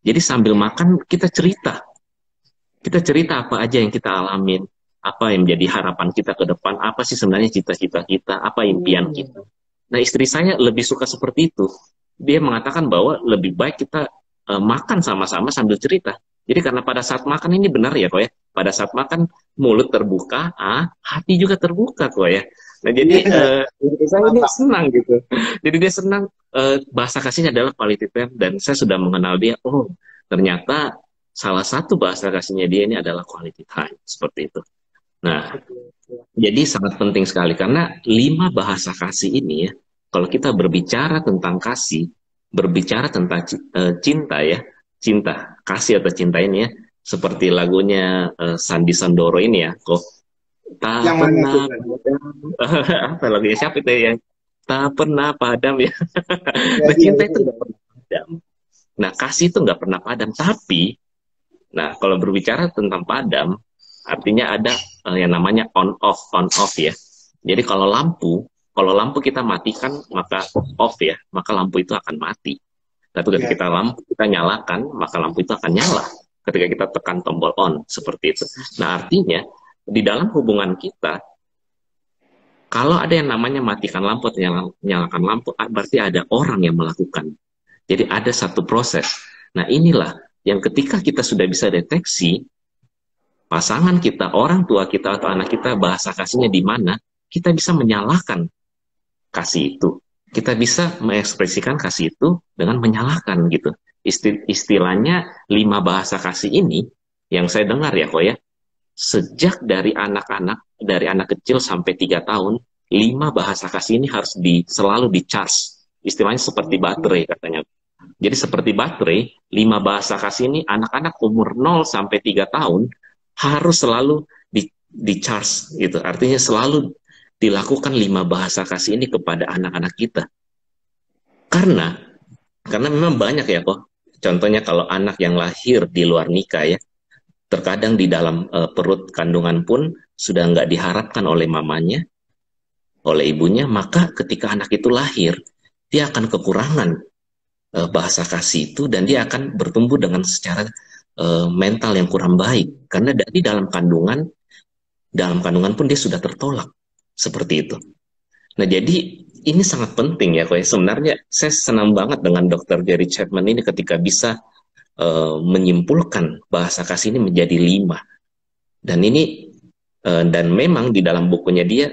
Speaker 1: Jadi sambil makan kita cerita. Kita cerita apa aja yang kita alamin, apa yang menjadi harapan kita ke depan, apa sih sebenarnya cita-cita kita, apa impian kita. Nah istri saya lebih suka seperti itu. Dia mengatakan bahwa lebih baik kita makan sama-sama sambil cerita. Jadi karena pada saat makan ini benar ya kok ya. Pada saat makan mulut terbuka, hati juga terbuka kok ya. Nah jadi
Speaker 2: ya,
Speaker 1: istri saya ini
Speaker 2: mantap.
Speaker 1: senang gitu. Jadi dia senang, bahasa kasihnya adalah quality time, dan saya sudah mengenal dia. Oh ternyata salah satu bahasa kasihnya dia ini adalah quality time seperti itu. Nah jadi sangat penting sekali karena 5 bahasa kasih ini ya, kalau kita berbicara tentang kasih, berbicara tentang cinta ya, cinta, kasih atau cinta ini ya, seperti lagunya Sandi Sandoro ini ya, kok
Speaker 2: Yang
Speaker 1: tak
Speaker 2: mana tuh?
Speaker 1: pernah padam, apa lagunya siapa itu yang tak pernah padam ya.
Speaker 2: Ya,
Speaker 1: Nah
Speaker 2: iya,
Speaker 1: cinta
Speaker 2: itu
Speaker 1: itu
Speaker 2: ya.
Speaker 1: nggak pernah padam. Nah kasih itu nggak pernah padam, tapi nah kalau berbicara tentang padam, artinya ada yang namanya on off ya. Jadi kalau lampu kita matikan maka off ya, maka lampu itu akan mati. Tapi ketika
Speaker 2: Ya,
Speaker 1: kita lampu kita nyalakan, maka lampu itu akan nyala. Ketika kita tekan tombol on seperti itu. Nah artinya di dalam hubungan kita, kalau ada yang namanya matikan lampu atau nyalakan lampu, berarti ada orang yang melakukan. Jadi ada satu proses. Nah inilah yang ketika kita sudah bisa deteksi pasangan kita, orang tua kita atau anak kita bahasa kasihnya di mana, kita bisa menyalahkan kasih itu. Kita bisa mengekspresikan kasih itu dengan menyalahkan gitu. Istilahnya 5 bahasa kasih ini yang saya dengar ya kok ya, sejak dari anak kecil sampai 3 tahun, 5 bahasa kasih ini harus selalu di charge. Istilahnya seperti baterai katanya. Jadi seperti baterai, 5 bahasa kasih ini anak-anak umur 0 sampai 3 tahun harus selalu di charge gitu. Artinya selalu dilakukan 5 bahasa kasih ini kepada anak-anak kita. Karena karena memang banyak ya kok Contohnya kalau anak yang lahir di luar nikah ya, terkadang di dalam perut kandungan pun sudah nggak diharapkan oleh mamanya, oleh ibunya, maka ketika anak itu lahir, dia akan kekurangan bahasa kasih itu, dan dia akan bertumbuh dengan secara mental yang kurang baik, karena dari dalam kandungan pun dia sudah tertolak seperti itu. Nah, jadi ini sangat penting ya, kok ya. Sebenarnya saya senang banget dengan Dr. Gary Chapman ini ketika bisa menyimpulkan bahasa kasih ini menjadi 5. Dan ini dan memang di dalam bukunya dia,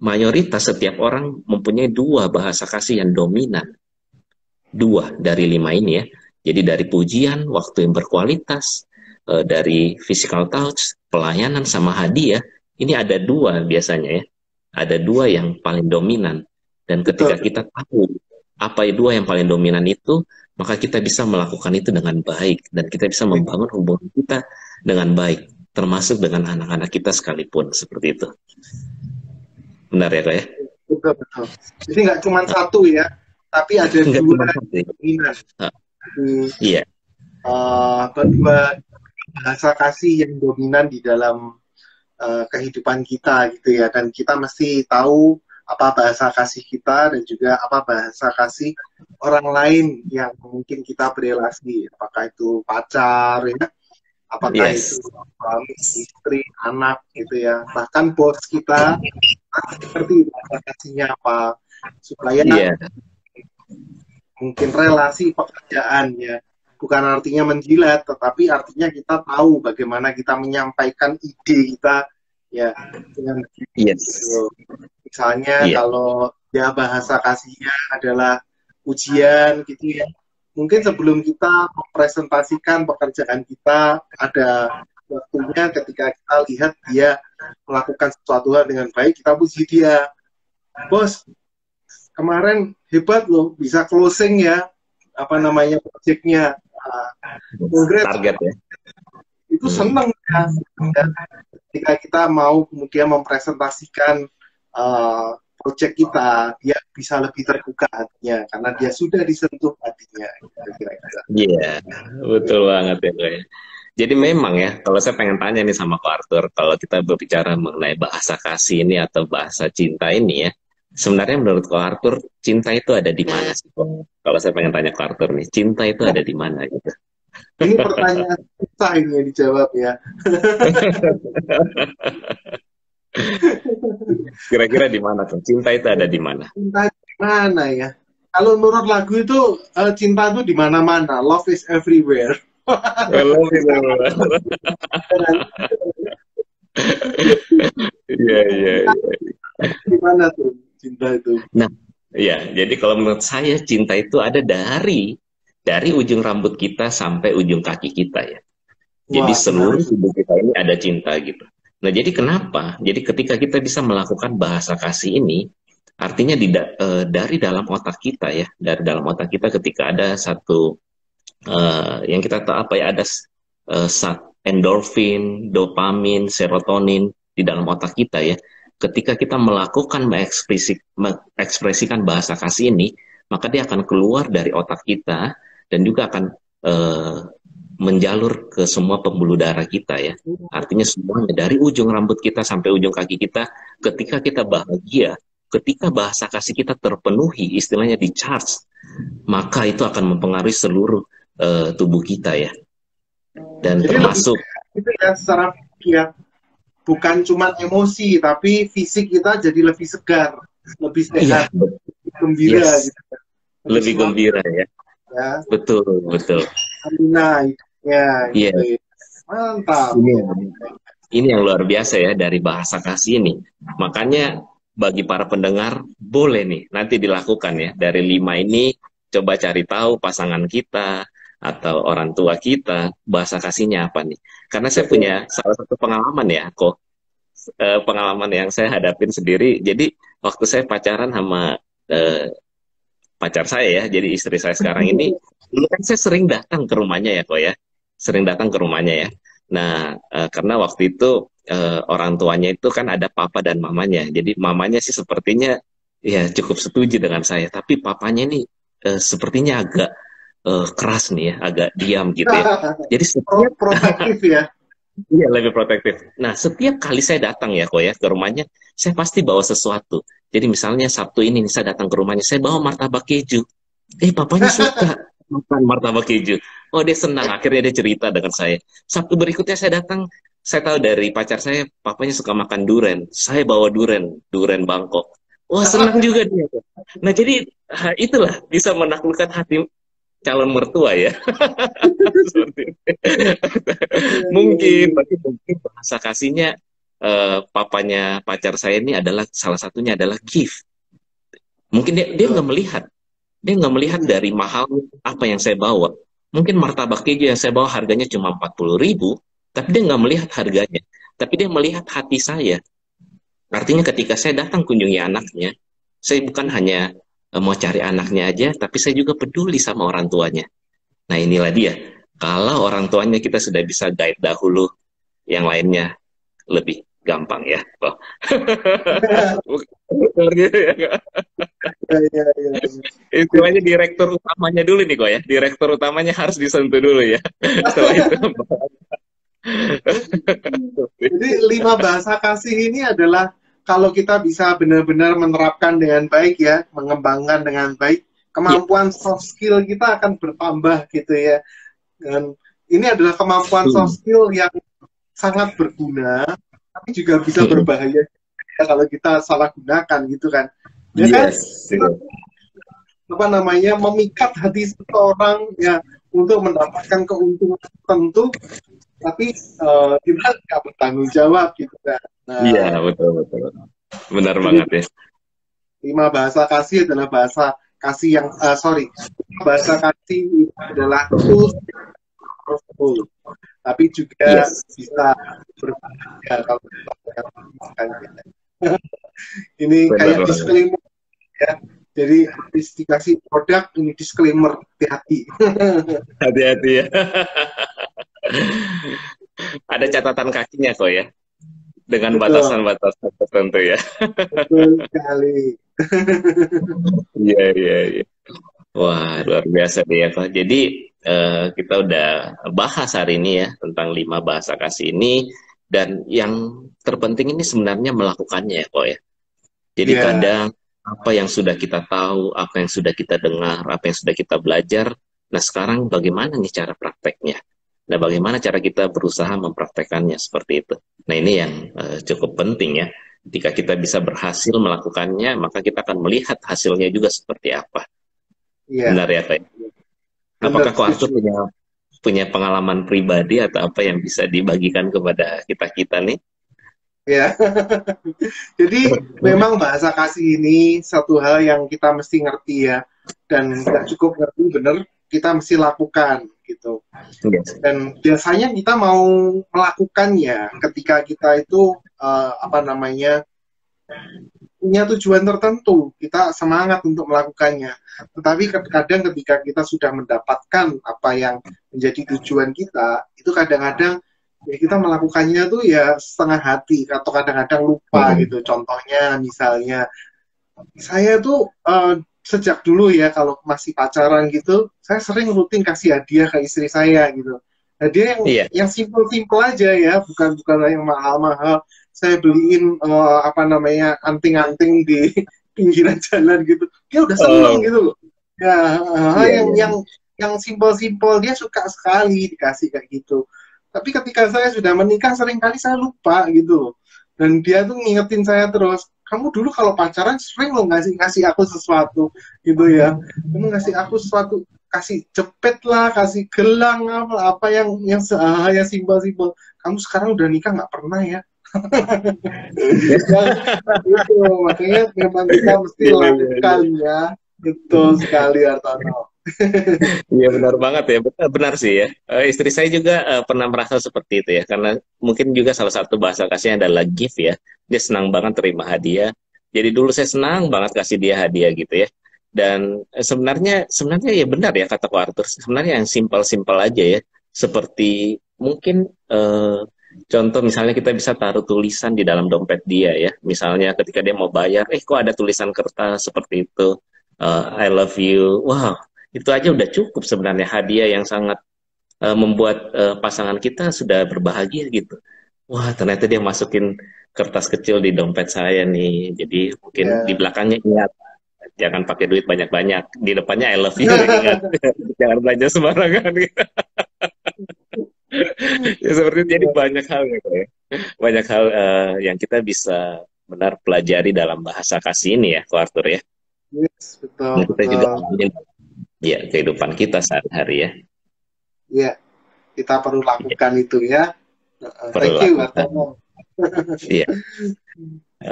Speaker 1: mayoritas setiap orang mempunyai 2 bahasa kasih yang dominan. 2 dari 5 ini ya. Jadi dari pujian, waktu yang berkualitas, dari physical touch, pelayanan sama hadiah, ini ada 2 biasanya ya. Ada 2 yang paling dominan. Dan ketika kita tahu apa 2 yang paling dominan itu, maka kita bisa melakukan itu dengan baik. Dan kita bisa membangun hubungan kita dengan baik. Termasuk dengan anak-anak kita sekalipun. Seperti itu. Benar ya, Kak ya?
Speaker 2: Betul. Jadi nggak cuma satu ya, tapi ada 2 dominan.
Speaker 1: Iya.
Speaker 2: Kedua bahasa kasih yang dominan di dalam kehidupan kita gitu ya, dan kita mesti tahu apa bahasa kasih kita dan juga apa bahasa kasih orang lain yang mungkin kita berelasi, apakah itu pacar ya, apakah itu suami, istri, anak gitu ya, bahkan bos kita seperti bahasa kasihnya apa, supaya mungkin relasi pekerjaan ya, bukan artinya menjilat, tetapi artinya kita tahu bagaimana kita menyampaikan ide kita ya dengan gitu. Misalnya kalau ya bahasa kasihnya adalah ujian gitu ya, mungkin sebelum kita mempresentasikan pekerjaan kita, ada waktunya ketika kita lihat dia melakukan sesuatu hal dengan baik, kita puji dia, bos kemarin hebat loh, bisa closing ya, apa namanya, proyeknya,
Speaker 1: target ya.
Speaker 2: Itu senang ya. Ketika kita mau kemudian mempresentasikan proyek kita, dia bisa lebih terbuka hatinya karena dia sudah disentuh hatinya.
Speaker 1: Iya, betul banget ya, Kak. Jadi memang ya, kalau saya pengen tanya nih sama Kak Arthur, kalau kita berbicara mengenai bahasa kasih ini atau bahasa cinta ini ya, sebenarnya menurut Kak Arthur, cinta itu ada di mana sih? Kalau saya pengen tanya Kak Arthur nih, cinta itu ada di mana gitu?
Speaker 2: Ini pertanyaan susah ini yang dijawab ya.
Speaker 1: Kira-kira di mana tuh? Cinta itu ada di mana?
Speaker 2: Cinta di mana ya? Kalau menurut lagu itu cinta itu di mana-mana. Love is everywhere.
Speaker 1: Love is everywhere. Iya.
Speaker 2: Di mana tuh cinta itu?
Speaker 1: Nah, ya. Jadi kalau menurut saya cinta itu ada dari ujung rambut kita sampai ujung kaki kita ya. Jadi seluruh tubuh kita ini ada cinta gitu. Nah, jadi kenapa? Jadi ketika kita bisa melakukan bahasa kasih ini, artinya dari dalam otak kita ya, dari dalam otak kita ketika ada satu yang kita tahu apa ya, ada endorfin, dopamin, serotonin di dalam otak kita ya. Ketika kita melakukan mengekspresikan bahasa kasih ini, maka dia akan keluar dari otak kita dan juga akan menjalur ke semua pembuluh darah kita ya. Artinya semuanya dari ujung rambut kita sampai ujung kaki kita, ketika kita bahagia, ketika bahasa kasih kita terpenuhi, istilahnya di charge, maka itu akan mempengaruhi seluruh tubuh kita ya. Dan jadi termasuk
Speaker 2: itu ya secara ya, bukan cuma emosi, tapi fisik kita jadi lebih segar, lebih sehat, lebih gembira gitu.
Speaker 1: Lebih gembira ya. Betul.
Speaker 2: Nah, ya, gitu. Mantap.
Speaker 1: Ini yang luar biasa ya dari bahasa kasih ini. Makanya bagi para pendengar boleh nih nanti dilakukan ya, dari 5 ini coba cari tahu pasangan kita atau orang tua kita bahasa kasihnya apa nih. Karena saya punya salah satu pengalaman ya, kok pengalaman yang saya hadapin sendiri. Jadi waktu saya pacaran sama pacar saya ya, jadi istri saya sekarang ini, dulu kan saya sering datang ke rumahnya ya, kok ya, sering datang ke rumahnya ya. Nah, karena waktu itu orang tuanya itu kan ada papa dan mamanya, jadi mamanya sih sepertinya ya cukup setuju dengan saya, tapi papanya ini sepertinya agak keras nih ya, agak diam gitu ya. Jadi setiap
Speaker 2: Protektif ya.
Speaker 1: iya, lebih protektif. Nah, setiap kali saya datang ya kok ya ke rumahnya, saya pasti bawa sesuatu. Jadi misalnya Sabtu ini nih, saya datang ke rumahnya, saya bawa martabak keju. Papanya suka makan martabak keju. Oh, dia senang. Akhirnya dia cerita dengan saya. Sabtu berikutnya saya datang, saya tahu dari pacar saya, papanya suka makan duren. Saya bawa duren, duren Bangkok. Wah, senang juga dia. Nah, jadi itulah bisa menaklukkan hati calon mertua ya. Seperti itu.
Speaker 2: Iya, iya,
Speaker 1: Mungkin,
Speaker 2: iya.
Speaker 1: tapi mungkin bahasa kasihnya papanya pacar saya ini adalah salah satunya adalah gift. Mungkin dia
Speaker 2: Betul.
Speaker 1: nggak melihat dari mahal apa yang saya bawa. Mungkin martabak keju yang saya bawa harganya cuma 40.000, tapi dia nggak melihat harganya. Tapi dia melihat hati saya. Artinya ketika saya datang kunjungi anaknya, saya bukan hanya mau cari anaknya aja, tapi saya juga peduli sama orang tuanya. Nah, inilah dia. Kalau orang tuanya kita sudah bisa guide dahulu, yang lainnya lebih gampang ya. Oh. Bukan gitu ya, Kak.
Speaker 2: Iya, iya, iya, iya.
Speaker 1: Istilahnya direktur utamanya dulu nih kok ya. Direktur utamanya harus disentuh dulu ya. Setelah itu.
Speaker 2: Jadi 5 bahasa kasih ini adalah kalau kita bisa benar-benar menerapkan dengan baik ya, mengembangkan dengan baik,
Speaker 1: Ya.
Speaker 2: kemampuan soft skill kita akan bertambah gitu ya. Dan ini adalah kemampuan
Speaker 1: Hmm.
Speaker 2: soft skill yang sangat berguna, tapi juga bisa
Speaker 1: Mm-mm.
Speaker 2: berbahaya ya kalau kita salah gunakan gitu kan. Ya kan?
Speaker 1: Yes.
Speaker 2: Kita apa namanya memikat hati seseorang ya untuk mendapatkan keuntungan tertentu, tapi kita nggak bertanggung jawab gitu kan.
Speaker 1: Iya,
Speaker 2: Nah,
Speaker 1: betul, betul. Benar
Speaker 2: jadi
Speaker 1: banget ya.
Speaker 2: 5 bahasa kasih adalah bahasa kasih yang sorry, bahasa kasih itu adalah tools powerful, tapi juga
Speaker 1: Yes.
Speaker 2: bisa berbahaya kalau kita menggunakannya. Ini
Speaker 1: Benar
Speaker 2: kayak
Speaker 1: banget.
Speaker 2: disclaimer ya. Jadi habis dikasih produk ini disclaimer, hati-hati.
Speaker 1: Hati-hati ya. Ada catatan kakinya kok ya. Dengan
Speaker 2: Betul,
Speaker 1: batasan-batasan tertentu ya.
Speaker 2: betul sekali.
Speaker 1: Iya, iya, iya. Wah, luar biasa deh ya kok. Jadi kita udah bahas hari ini ya tentang 5 bahasa kasih ini, dan yang terpenting ini sebenarnya melakukannya ya kok ya. Jadi
Speaker 2: Ya,
Speaker 1: kadang apa yang sudah kita tahu, apa yang sudah kita dengar, apa yang sudah kita belajar, nah sekarang bagaimana nih cara prakteknya? Nah, bagaimana cara kita berusaha mempraktekannya seperti itu? Nah, ini yang cukup penting ya. Jika kita bisa berhasil melakukannya, maka kita akan melihat hasilnya juga seperti apa.
Speaker 2: ya,
Speaker 1: Benar ya, Pak?
Speaker 2: benar
Speaker 1: Apakah Ko Arthur
Speaker 2: setuju.
Speaker 1: punya punya pengalaman pribadi atau apa yang bisa dibagikan kepada kita-kita nih?
Speaker 2: Ya, jadi memang bahasa kasih ini satu hal yang kita mesti ngerti ya, dan nggak cukup ngerti bener, kita mesti lakukan gitu.
Speaker 1: Yes.
Speaker 2: Dan biasanya kita mau melakukannya ketika kita itu apa namanya punya tujuan tertentu, kita semangat untuk melakukannya. Tetapi kadang ketika kita sudah mendapatkan apa yang menjadi tujuan kita, itu kadang-kadang ya kita melakukannya tuh ya setengah hati atau kadang-kadang lupa
Speaker 1: Mm-mm.
Speaker 2: gitu. Contohnya misalnya saya tuh sejak dulu ya kalau masih pacaran gitu, saya sering rutin kasih hadiah ke istri saya gitu. Hadiah
Speaker 1: Iya.
Speaker 2: yang simple-simple aja ya, bukan bukan yang mahal-mahal. Saya beliin apa namanya anting-anting di pinggiran jalan gitu. Dia udah seneng
Speaker 1: Oh,
Speaker 2: gitu loh. Ya, hal
Speaker 1: iya,
Speaker 2: yang
Speaker 1: iya.
Speaker 2: yang yang simple-simple dia suka sekali dikasih kayak gitu. Tapi ketika saya sudah menikah seringkali saya lupa gitu loh. Dan dia tuh ngingetin saya terus, kamu dulu kalau pacaran sering lo ngasih aku sesuatu gitu ya, kamu ngasih aku sesuatu, kasih cepet lah, kasih gelang apa apa yang simpel-simpel, kamu sekarang udah nikah nggak pernah ya. Yang itu makanya memang kita mesti
Speaker 1: Iya, iya, iya.
Speaker 2: lakukan ya, betul sekali Artono.
Speaker 1: Iya, benar banget ya, benar, benar sih ya. Istri saya juga pernah merasa seperti itu ya, karena mungkin juga salah satu bahasa kasihnya adalah gift ya. Dia senang banget terima hadiah. Jadi dulu saya senang banget kasih dia hadiah gitu ya. Dan sebenarnya ya benar ya kata Ko Arthur. Sebenarnya yang simpel-simpel aja ya. Seperti mungkin contoh misalnya kita bisa taruh tulisan di dalam dompet dia ya. Misalnya ketika dia mau bayar, kok ada tulisan kertas seperti itu. I love you. Wow, Itu aja udah cukup sebenarnya, hadiah yang sangat membuat pasangan kita sudah berbahagia gitu. Wah, ternyata dia masukin kertas kecil di dompet saya nih. Jadi mungkin di
Speaker 2: Ya.
Speaker 1: belakangnya ingat, jangan pakai duit banyak-banyak. Di depannya I love you, ingat. Jangan belanja sembarangan. Ya, seperti itu. Jadi banyak hal gitu ya. Banyak hal yang kita bisa benar pelajari dalam bahasa kasih ini ya, Ko Arthur ya.
Speaker 2: Yes, betul,
Speaker 1: Nah, kita juga
Speaker 2: betul.
Speaker 1: alamin ya kehidupan kita sehari-hari ya.
Speaker 2: Ya, kita perlu
Speaker 1: Ya,
Speaker 2: lakukan itu ya.
Speaker 1: perlu
Speaker 2: Thank you,
Speaker 1: lakukan.
Speaker 2: Artono.
Speaker 1: Iya.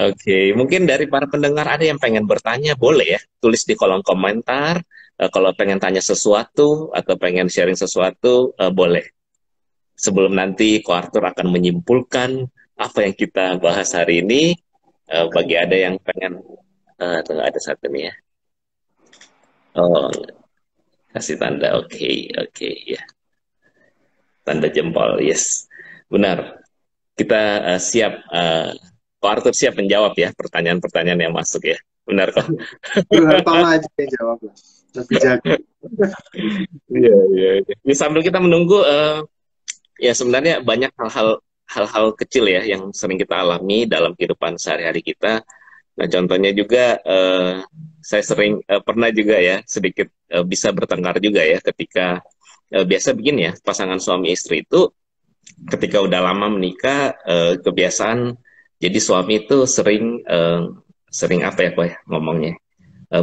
Speaker 1: Oke, mungkin dari para pendengar ada yang pengen bertanya, boleh ya, tulis di kolom komentar. Kalau pengen tanya sesuatu atau pengen sharing sesuatu, boleh. Sebelum nanti Ko Arthur akan menyimpulkan apa yang kita bahas hari ini, bagi ada yang pengen, tunggu ada satu nih ya. Oh, kasih tanda, oke, oke, ya, tanda jempol, yes, benar. Kita siap, Ko Arthur siap menjawab ya pertanyaan-pertanyaan yang masuk ya, benar kok.
Speaker 2: Hartono aja yang jawab lah. Lebih jago.
Speaker 1: Iya, iya, iya. Ya, sambil kita menunggu, ya sebenarnya banyak hal-hal kecil ya yang sering kita alami dalam kehidupan sehari-hari kita. Nah, contohnya juga saya sering pernah juga ya sedikit bisa bertengkar juga ya ketika biasa begini ya, pasangan suami istri itu ketika udah lama menikah, kebiasaan jadi suami itu sering apa ya, Pak ya ngomongnya,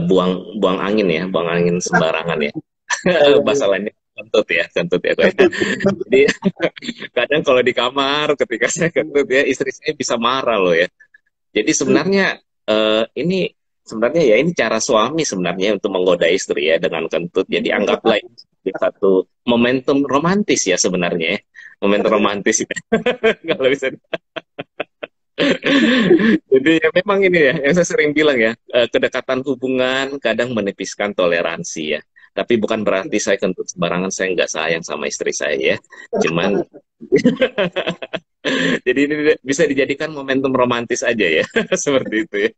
Speaker 1: buang buang angin ya, buang angin sembarangan ya.
Speaker 2: Oh, iya, iya.
Speaker 1: Bahasa lainnya kentut ya, Pak ya. Jadi kadang kalau di kamar ketika saya kentut ya, istri saya bisa marah loh ya. Jadi sebenarnya ini sebenarnya ya ini cara suami sebenarnya untuk menggoda istri ya dengan kentut. Jadi anggaplah ini sebagai satu momentum romantis ya sebenarnya ya. Momentum romantis itu. Kalau bisa. Jadi ya memang ini ya yang saya sering bilang ya, kedekatan hubungan kadang menipiskan toleransi ya. Tapi bukan berarti saya kentut sembarangan, saya nggak sayang sama istri saya ya. Cuman jadi ini bisa dijadikan momentum romantis aja ya, seperti itu ya.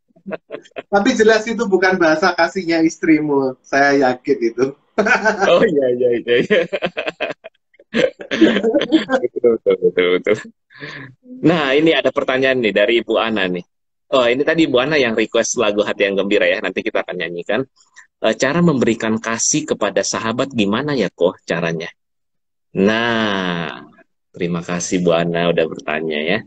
Speaker 2: Tapi jelas itu bukan bahasa kasihnya istrimu. Saya yakin itu.
Speaker 1: Oh iya iya iya. Iya. Betul, betul, betul, betul. Nah, ini ada pertanyaan nih dari Ibu Ana nih. Oh, ini tadi Ibu Ana yang request lagu Hati yang Gembira ya. Nanti kita akan nyanyikan. Cara memberikan kasih kepada sahabat gimana ya kok caranya? Nah, terima kasih Bu Ana udah bertanya ya.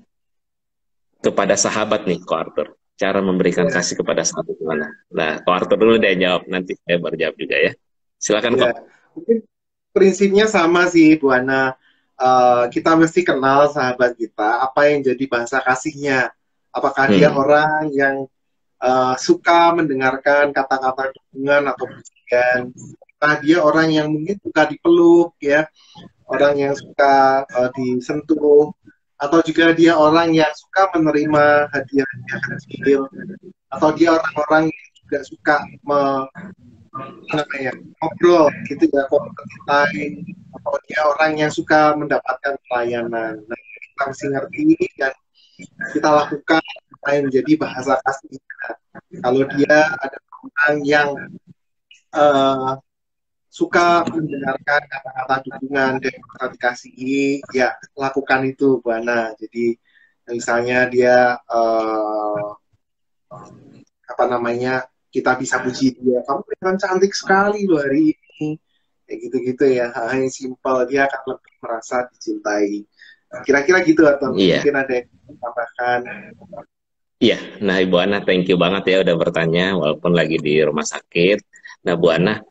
Speaker 1: Kepada sahabat nih, Ko Arthur. Cara memberikan
Speaker 2: Ya,
Speaker 1: kasih kepada sahabat gimana? Nah, Ko Arthur dulu deh jawab. Nanti saya baru jawab juga ya. Silakan
Speaker 2: ya.
Speaker 1: kok.
Speaker 2: Mungkin prinsipnya sama sih, Bu Ana. Kita mesti kenal sahabat kita, apa yang jadi bahasa kasihnya. Apakah dia
Speaker 1: Hmm.
Speaker 2: orang yang suka mendengarkan kata-kata dukungan atau pujian? Apakah dia orang yang mungkin suka dipeluk, ya, orang yang suka disentuh, atau juga dia orang yang suka menerima hadiah-hadiah kecil, atau dia orang-orang yang juga suka namanya ngobrol gitu ya, quality time, atau dia orang yang suka mendapatkan pelayanan. Nah, kita mesti ngerti dan kita lakukan apa yang menjadi bahasa kasih kita. Kalau dia ada orang yang uh, suka mendengarkan kata-kata dukungan dan kata dikasihi, ya lakukan itu, Bu Ana. Jadi misalnya dia apa namanya, kita bisa puji dia, kamu kelihatan cantik sekali loh hari ini, kayak gitu-gitu ya, hal yang simpel, dia akan lebih merasa dicintai. Kira-kira gitu, atau
Speaker 1: Iya.
Speaker 2: mungkin ada yang tambahkan.
Speaker 1: Iya, nah Ibu Ana, thank you banget ya udah bertanya walaupun lagi di rumah sakit. Nah Bu Ana,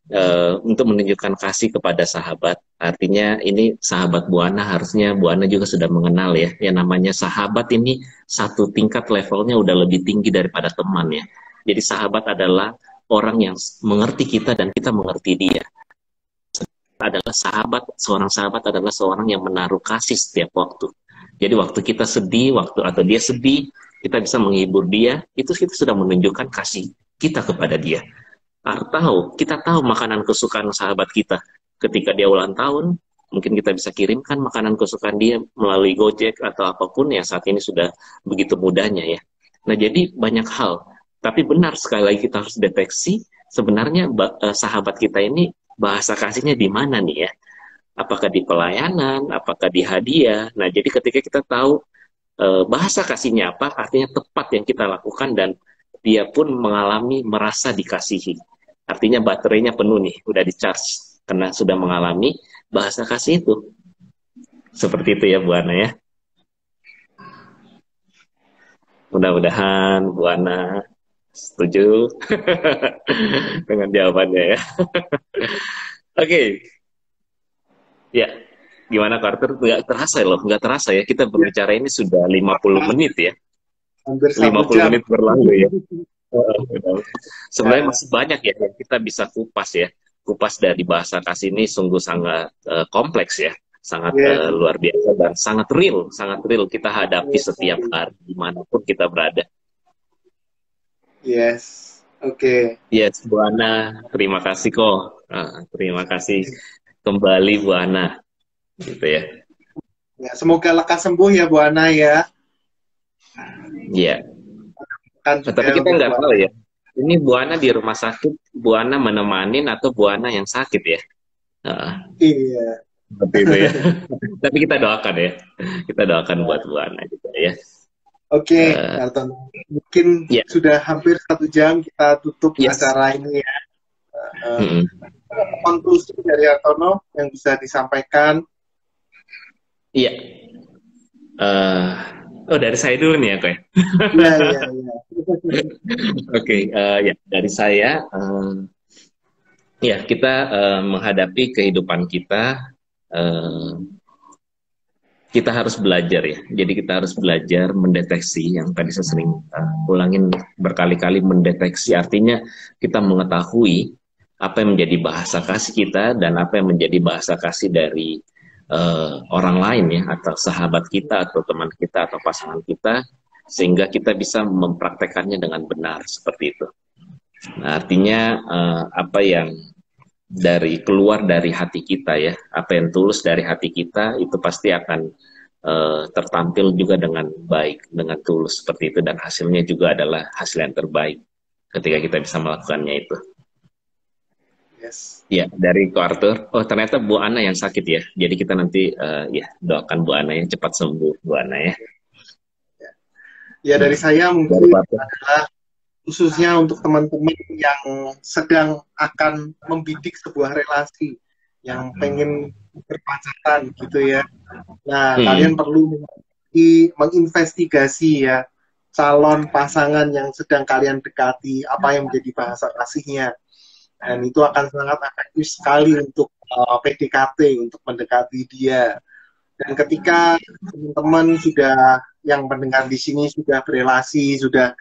Speaker 1: untuk menunjukkan kasih kepada sahabat, artinya ini sahabat Bu Ana harusnya Bu Ana juga sudah mengenal ya. Yang namanya sahabat ini satu tingkat levelnya udah lebih tinggi daripada teman ya. Jadi sahabat adalah orang yang mengerti kita dan kita mengerti dia. Adalah sahabat, seorang sahabat adalah seorang yang menaruh kasih setiap waktu. Jadi waktu kita sedih, waktu atau dia sedih, kita bisa menghibur dia, itu kita sudah menunjukkan kasih kita kepada dia. Atau kita tahu makanan kesukaan sahabat kita. Ketika dia ulang tahun, mungkin kita bisa kirimkan makanan kesukaan dia melalui Gojek atau apapun yang saat ini sudah begitu mudahnya ya. Nah jadi banyak hal. Tapi benar sekali lagi kita harus deteksi sebenarnya sahabat kita ini bahasa kasihnya di mana nih ya? Apakah di pelayanan, apakah di hadiah? Nah, jadi ketika kita tahu bahasa kasihnya apa, artinya tepat yang kita lakukan dan dia pun mengalami merasa dikasihi. Artinya baterainya penuh nih, udah di charge karena sudah mengalami bahasa kasih itu. Seperti itu ya Bu Ana ya. Mudah-mudahan Bu Ana setuju dengan jawabannya ya. Oke, ya. Gimana Carter? Nggak terasa loh, nggak terasa ya. Kita berbicara ini sudah 50 menit ya.
Speaker 2: Hampir
Speaker 1: 50
Speaker 2: 1 jam.
Speaker 1: menit berlalu ya. Sebenarnya
Speaker 2: Ya,
Speaker 1: masih banyak ya yang kita bisa kupas ya. Kupas dari bahasa kasih ini sungguh sangat kompleks ya. Sangat
Speaker 2: ya,
Speaker 1: luar biasa dan sangat real kita hadapi setiap hari dimanapun kita berada.
Speaker 2: yes, oke.
Speaker 1: Yes, Bu Ana, terima kasih kok. Terima kasih kembali Bu Ana, gitu ya.
Speaker 2: Ya, semoga lekas sembuh ya Bu Ana ya.
Speaker 1: Iya.
Speaker 2: Kan juga
Speaker 1: Tapi kita
Speaker 2: untuk
Speaker 1: nggak
Speaker 2: Bu
Speaker 1: tahu
Speaker 2: Ana.
Speaker 1: ya. Ini Bu Ana di rumah sakit, Bu Ana menemanin atau Bu Ana yang sakit ya? Nah,
Speaker 2: Iya,
Speaker 1: seperti itu ya. Tapi kita doakan ya. Kita doakan buat Bu Ana juga ya.
Speaker 2: oke,
Speaker 1: Eh,
Speaker 2: Hartono. Mungkin
Speaker 1: ya,
Speaker 2: sudah hampir 1 jam kita tutup
Speaker 1: yes.
Speaker 2: acara ini ya. Eh,
Speaker 1: Mm-mm.
Speaker 2: Konklusi dari Hartono yang bisa disampaikan.
Speaker 1: Iya. Eh, oh dari saya dulu nih ya, Koy.
Speaker 2: Iya, iya, iya.
Speaker 1: Oke, ya dari saya, ya kita menghadapi kehidupan eh, kita harus belajar ya. Jadi kita harus belajar mendeteksi yang tadi saya sering ulangin berkali-kali, mendeteksi artinya kita mengetahui apa yang menjadi bahasa kasih kita dan apa yang menjadi bahasa kasih dari orang lain ya, atau sahabat kita atau teman kita atau pasangan kita, sehingga kita bisa mempraktekannya dengan benar seperti itu. Nah, artinya apa yang keluar dari hati kita ya, apa yang tulus dari hati kita itu pasti akan tertampil juga dengan baik, dengan tulus seperti itu, dan hasilnya juga adalah hasil yang terbaik ketika kita bisa melakukannya itu.
Speaker 2: Yes.
Speaker 1: Ya, dari Ko Arthur. Oh, ternyata Bu Ana yang sakit ya. Jadi kita nanti ya doakan Bu Ana ya cepat sembuh Bu Ana ya.
Speaker 2: Ya, dari saya
Speaker 1: Dari
Speaker 2: mungkin
Speaker 1: Pak Arthur.
Speaker 2: adalah khususnya untuk teman-teman yang sedang akan membidik sebuah relasi, yang pengen berpacaran gitu ya. Nah, kalian perlu menginvestigasi ya calon pasangan yang sedang kalian dekati, apa yang menjadi bahasa kasihnya. Dan itu akan sangat efektif sekali untuk PDKT, untuk mendekati dia. Dan ketika teman-teman sudah yang mendengar di sini sudah berelasi, sudah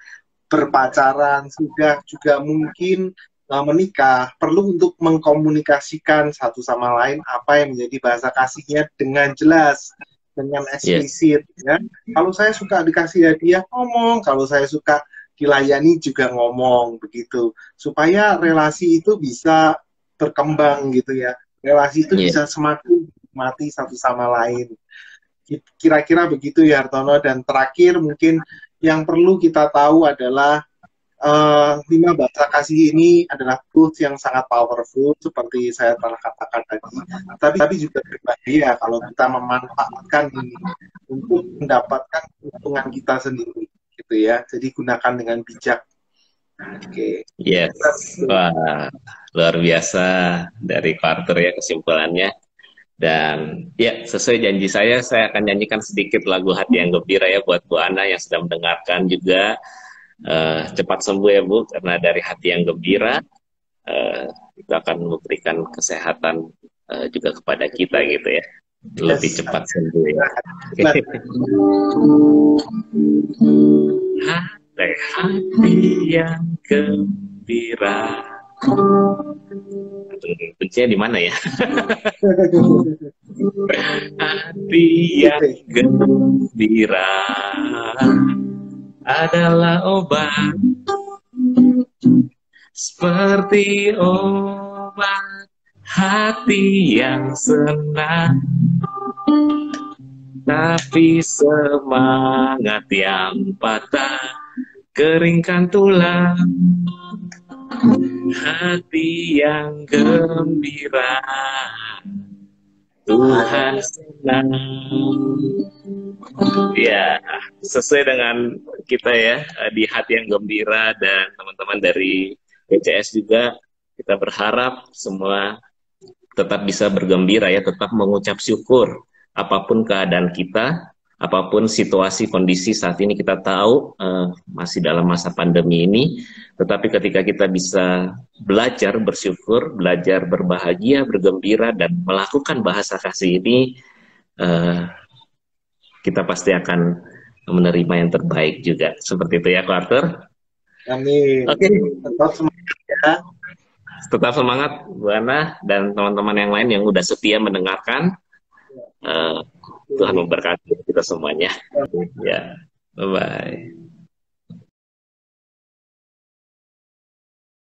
Speaker 2: berpacaran, sudah juga mungkin menikah, perlu untuk mengkomunikasikan satu sama lain apa yang menjadi bahasa kasihnya dengan jelas, dengan
Speaker 1: Yes.
Speaker 2: eksplisit. Ya. Kalau saya suka dikasih hadiah, ngomong. Kalau saya suka dilayani juga ngomong begitu, supaya relasi itu bisa berkembang gitu ya. Relasi itu
Speaker 1: Yes.
Speaker 2: bisa semakin mati satu sama lain. Kira-kira begitu ya Hartono. Dan terakhir mungkin yang perlu kita tahu adalah 5 bahasa kasih ini adalah tools yang sangat powerful seperti saya telah katakan tadi. Tapi juga berbahaya kalau kita memanfaatkan ini untuk mendapatkan keuntungan kita sendiri, gitu ya. Jadi gunakan dengan bijak. Oke.
Speaker 1: Yes. Wah, luar biasa dari Ko Arthur ya kesimpulannya. Dan ya, sesuai janji saya akan nyanyikan sedikit lagu Hati yang Gembira ya buat Bu Ana yang sedang mendengarkan juga. Cepat sembuh ya Bu, karena dari hati yang gembira itu akan memberikan kesehatan juga kepada kita gitu ya. Lebih
Speaker 2: Yes.
Speaker 1: cepat sembuh ya. Hati yang gembira. Kuncinya di mana ya? Hati yang gembira adalah obat, seperti obat hati yang senang, tapi semangat yang patah keringkan tulang. hati yang gembira, Tuhan senang. Ya, sesuai dengan kita ya, di hati yang gembira, dan teman-teman dari PCS juga, kita berharap semua tetap bisa bergembira ya, tetap mengucap syukur apapun keadaan kita, apapun situasi kondisi saat ini. Kita tahu masih dalam masa pandemi ini, tetapi ketika kita bisa belajar bersyukur, belajar berbahagia, bergembira, dan melakukan bahasa kasih ini, kita pasti akan menerima yang terbaik juga. Seperti itu ya, Carter.
Speaker 2: Amin.
Speaker 1: Oke.
Speaker 2: Tetap semangat ya.
Speaker 1: Tetap semangat, Bu Ana, dan teman-teman yang lain yang udah setia mendengarkan. Tuhan memberkati kita semuanya. Ya, bye-bye.